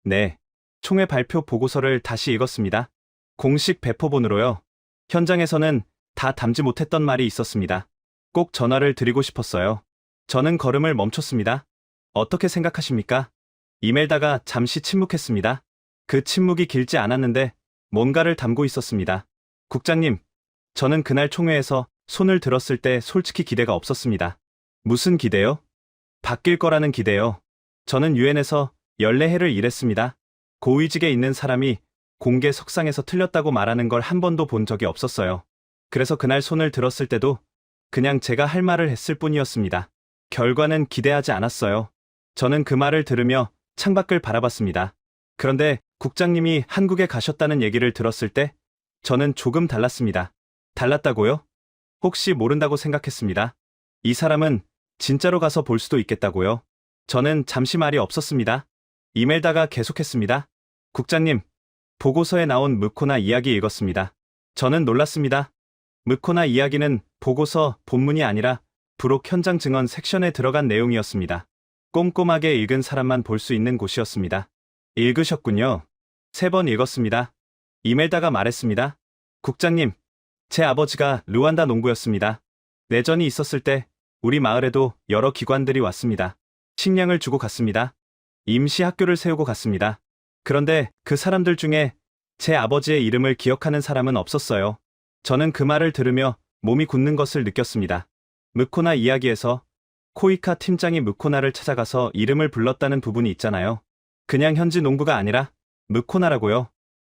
네. 총회 발표 보고서를 다시 읽었습니다. 공식 배포본으로요. 현장에서는 다 담지 못했던 말이 있었습니다. 꼭 전화를 드리고 싶었어요. 저는 걸음을 멈췄습니다. 어떻게 생각하십니까? 이멜다가 잠시 침묵했습니다. 그 침묵이 길지 않았는데 뭔가를 담고 있었습니다. 국장님, 저는 그날 총회에서 손을 들었을 때 솔직히 기대가 없었습니다. 무슨 기대요? 바뀔 거라는 기대요. 저는 유엔에서 14해를 일했습니다. 고위직에 있는 사람이 공개 석상에서 틀렸다고 말하는 걸 한 번도 본 적이 없었어요. 그래서 그날 손을 들었을 때도 그냥 제가 할 말을 했을 뿐이었습니다. 결과는 기대하지 않았어요. 저는 그 말을 들으며 창밖을 바라봤습니다. 그런데 국장님이 한국에 가셨다는 얘기를 들었을 때 저는 조금 달랐습니다. 달랐다고요? 혹시 모른다고 생각했습니다. 이 사람은 진짜로 가서 볼 수도 있겠다고요? 저는 잠시 말이 없었습니다. 이멜다가 계속했습니다. 국장님, 보고서에 나온 무코나 이야기 읽었습니다. 저는 놀랐습니다. 무코나 이야기는 보고서 본문이 아니라 부록 현장 증언 섹션에 들어간 내용이었습니다. 꼼꼼하게 읽은 사람만 볼 수 있는 곳이었습니다. 읽으셨군요. 3번 읽었습니다. 이멜다가 말했습니다. 국장님, 제 아버지가 르완다 농부였습니다. 내전이 있었을 때 우리 마을에도 여러 기관들이 왔습니다. 식량을 주고 갔습니다. 임시 학교를 세우고 갔습니다. 그런데 그 사람들 중에 제 아버지의 이름을 기억하는 사람은 없었어요. 저는 그 말을 들으며 몸이 굳는 것을 느꼈습니다. 무코나 이야기에서 코이카 팀장이 무코나를 찾아가서 이름을 불렀다는 부분이 있잖아요. 그냥 현지 농부가 아니라 무코나라고요.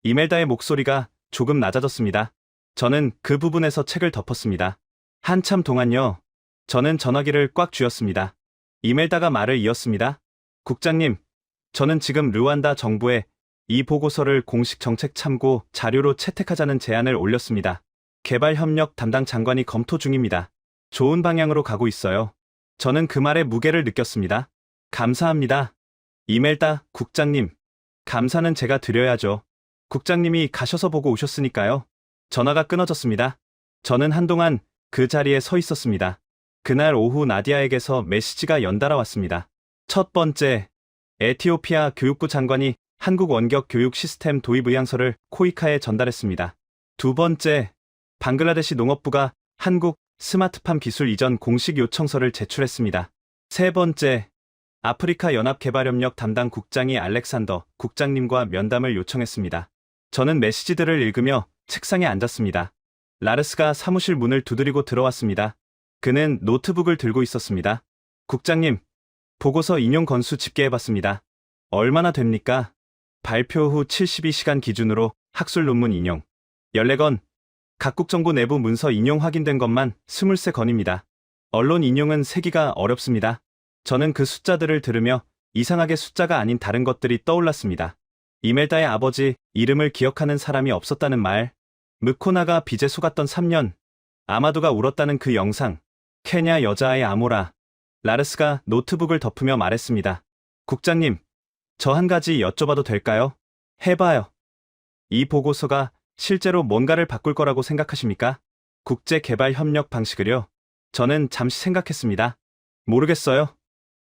이멜다의 목소리가 조금 낮아졌습니다. 저는 그 부분에서 책을 덮었습니다. 한참 동안요. 저는 전화기를 꽉 쥐었습니다. 이멜다가 말을 이었습니다. 국장님, 저는 지금 르완다 정부에 이 보고서를 공식 정책 참고 자료로 채택하자는 제안을 올렸습니다. 개발협력 담당 장관이 검토 중입니다. 좋은 방향으로 가고 있어요. 저는 그 말에 무게를 느꼈습니다. 감사합니다. 이멜다 국장님, 감사는 제가 드려야죠. 국장님이 가셔서 보고 오셨으니까요. 전화가 끊어졌습니다. 저는 한동안 그 자리에 서 있었습니다. 그날 오후 나디아에게서 메시지가 연달아 왔습니다. 첫 번째, 에티오피아 교육부 장관이 한국 원격 교육 시스템 도입 의향서를 코이카에 전달했습니다. 두 번째, 방글라데시 농업부가 한국 스마트팜 기술 이전 공식 요청서를 제출했습니다. 세 번째, 아프리카 연합개발협력 담당 국장이 알렉산더 국장님과 면담을 요청했습니다. 저는 메시지들을 읽으며 책상에 앉았습니다. 라르스가 사무실 문을 두드리고 들어왔습니다. 그는 노트북을 들고 있었습니다. 국장님, 보고서 인용 건수 집계해봤습니다. 얼마나 됩니까? 발표 후 72시간 기준으로 학술 논문 인용 14건, 각국 정부 내부 문서 인용 확인된 것만 23건입니다. 언론 인용은 세기가 어렵습니다. 저는 그 숫자들을 들으며 이상하게 숫자가 아닌 다른 것들이 떠올랐습니다. 이멜다의 아버지 이름을 기억하는 사람이 없었다는 말, 무코나가 빚에 속았던 3년, 아마도가 울었다는 그 영상, 케냐 여자아이 아모라. 라르스가 노트북을 덮으며 말했습니다. 국장님, 저 한 가지 여쭤봐도 될까요? 해봐요. 이 보고서가 실제로 뭔가를 바꿀 거라고 생각하십니까? 국제개발협력 방식을요? 저는 잠시 생각했습니다. 모르겠어요.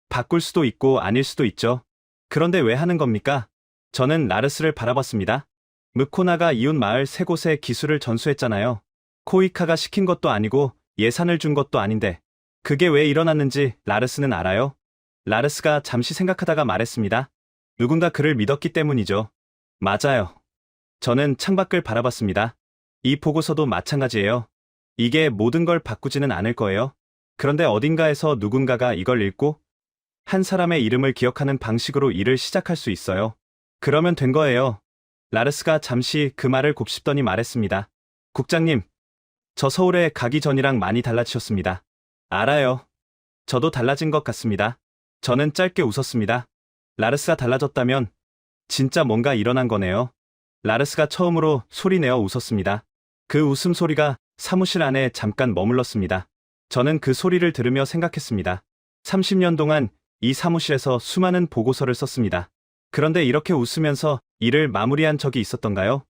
바꿀 수도 있고 아닐 수도 있죠. 그런데 왜 하는 겁니까? 저는 라르스를 바라봤습니다. 무코나가 이웃 마을 세 곳에 기술을 전수했잖아요. 코이카가 시킨 것도 아니고 예산을 준 것도 아닌데 그게 왜 일어났는지 라르스는 알아요? 라르스가 잠시 생각하다가 말했습니다. 누군가 그를 믿었기 때문이죠. 맞아요. 저는 창밖을 바라봤습니다. 이 보고서도 마찬가지예요. 이게 모든 걸 바꾸지는 않을 거예요. 그런데 어딘가에서 누군가가 이걸 읽고 한 사람의 이름을 기억하는 방식으로 일을 시작할 수 있어요. 그러면 된 거예요. 라르스가 잠시 그 말을 곱씹더니 말했습니다. 국장님, 저 서울에 가기 전이랑 많이 달라지셨습니다. 알아요. 저도 달라진 것 같습니다. 저는 짧게 웃었습니다. 라르스가 달라졌다면 진짜 뭔가 일어난 거네요. 라르스가 처음으로 소리내어 웃었습니다. 그 웃음소리가 사무실 안에 잠깐 머물렀습니다. 저는 그 소리를 들으며 생각했습니다. 30년 동안 이 사무실에서 수많은 보고서를 썼습니다. 그런데 이렇게 웃으면서 일을 마무리한 적이 있었던가요?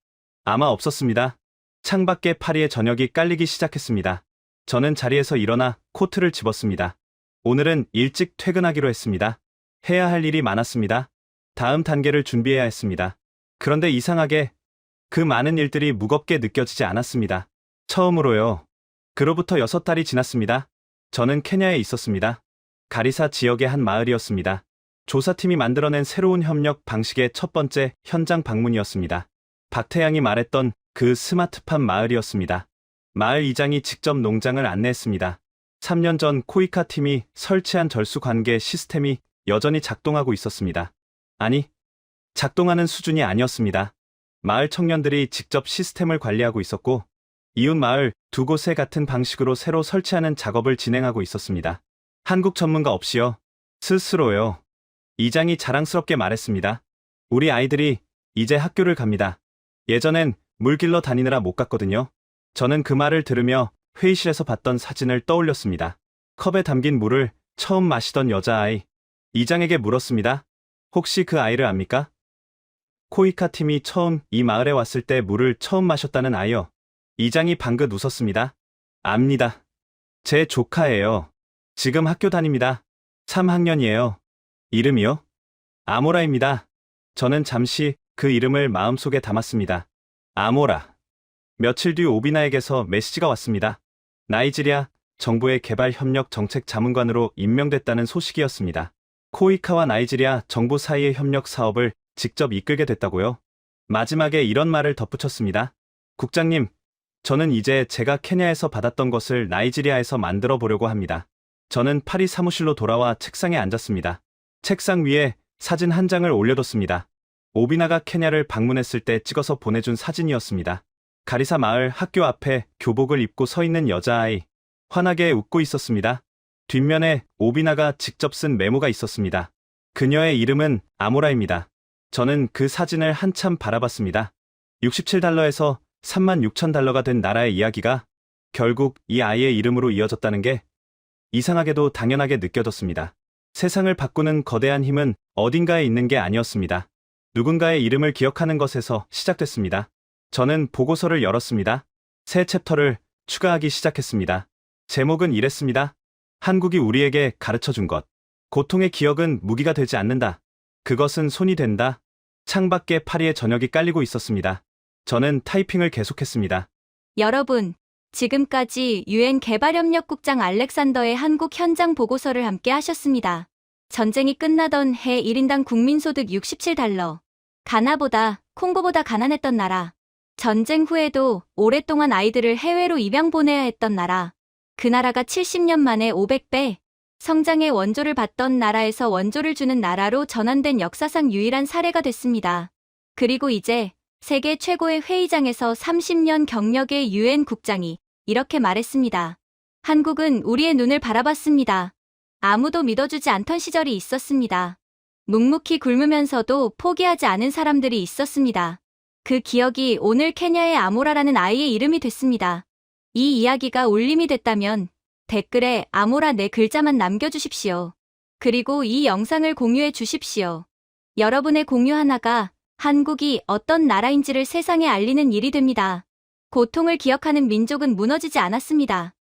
아마 없었습니다. 창밖에 파리의 저녁이 깔리기 시작했습니다. 저는 자리에서 일어나 코트를 집었습니다. 오늘은 일찍 퇴근하기로 했습니다. 해야 할 일이 많았습니다. 다음 단계를 준비해야 했습니다. 그런데 이상하게 그 많은 일들이 무겁게 느껴지지 않았습니다. 처음으로요. 그로부터 6달이 지났습니다. 저는 케냐에 있었습니다. 가리사 지역의 한 마을이었습니다. 조사팀이 만들어낸 새로운 협력 방식의 첫 번째 현장 방문이었습니다. 박태양이 말했던 그 스마트팜 마을이었습니다. 마을 이장이 직접 농장을 안내했습니다. 3년 전 코이카 팀이 설치한 절수 관계 시스템이 여전히 작동하고 있었습니다. 아니, 작동하는 수준이 아니었습니다. 마을 청년들이 직접 시스템을 관리하고 있었고, 이웃 마을 두 곳에 같은 방식으로 새로 설치하는 작업을 진행하고 있었습니다. 한국 전문가 없이요. 스스로요. 이장이 자랑스럽게 말했습니다. 우리 아이들이 이제 학교를 갑니다. 예전엔 물 길러 다니느라 못 갔거든요. 저는 그 말을 들으며 회의실에서 봤던 사진을 떠올렸습니다. 컵에 담긴 물을 처음 마시던 여자아이. 이장에게 물었습니다. 혹시 그 아이를 압니까? 코이카 팀이 처음 이 마을에 왔을 때 물을 처음 마셨다는 아이요. 이장이 방긋 웃었습니다. 압니다. 제 조카예요. 지금 학교 다닙니다. 3학년이에요. 이름이요? 아모라입니다. 저는 잠시 그 이름을 마음속에 담았습니다. 아모라. 며칠 뒤 오비나에게서 메시지가 왔습니다. 나이지리아 정부의 개발협력 정책 자문관으로 임명됐다는 소식이었습니다. 코이카와 나이지리아 정부 사이의 협력 사업을 직접 이끌게 됐다고요. 마지막에 이런 말을 덧붙였습니다. 국장님, 저는 이제 제가 케냐에서 받았던 것을 나이지리아에서 만들어 보려고 합니다. 저는 파리 사무실로 돌아와 책상에 앉았습니다. 책상 위에 사진 한 장을 올려뒀습니다. 오비나가 케냐를 방문했을 때 찍어서 보내준 사진이었습니다. 가리사 마을 학교 앞에 교복을 입고 서 있는 여자아이. 환하게 웃고 있었습니다. 뒷면에 오비나가 직접 쓴 메모가 있었습니다. 그녀의 이름은 아모라입니다. 저는 그 사진을 한참 바라봤습니다. 67달러에서 36,000달러가 된 나라의 이야기가 결국 이 아이의 이름으로 이어졌다는 게 이상하게도 당연하게 느껴졌습니다. 세상을 바꾸는 거대한 힘은 어딘가에 있는 게 아니었습니다. 누군가의 이름을 기억하는 것에서 시작됐습니다. 저는 보고서를 열었습니다. 새 챕터를 추가하기 시작했습니다. 제목은 이랬습니다. 한국이 우리에게 가르쳐준 것. 고통의 기억은 무기가 되지 않는다. 그것은 손이 된다. 창밖에 파리의 저녁이 깔리고 있었습니다. 저는 타이핑을 계속했습니다. 여러분, 지금까지 유엔 개발협력국장 알렉산더의 한국 현장 보고서를 함께 하셨습니다. 전쟁이 끝나던 해 1인당 국민소득 67달러. 가나보다, 콩고보다 가난했던 나라. 전쟁 후에도 오랫동안 아이들을 해외로 입양 보내야 했던 나라. 그 나라가 70년 만에 500배 성장의 원조를 받던 나라에서 원조를 주는 나라로 전환된 역사상 유일한 사례가 됐습니다. 그리고 이제 세계 최고의 회의장에서 30년 경력의 유엔 국장이 이렇게 말했습니다. 한국은 우리의 눈을 바라봤습니다. 아무도 믿어주지 않던 시절이 있었습니다. 묵묵히 굶으면서도 포기하지 않은 사람들이 있었습니다. 그 기억이 오늘 케냐의 아모라라는 아이의 이름이 됐습니다. 이 이야기가 울림이 됐다면 댓글에 아모라 네 글자만 남겨주십시오. 그리고 이 영상을 공유해 주십시오. 여러분의 공유 하나가 한국이 어떤 나라인지를 세상에 알리는 일이 됩니다. 고통을 기억하는 민족은 무너지지 않았습니다.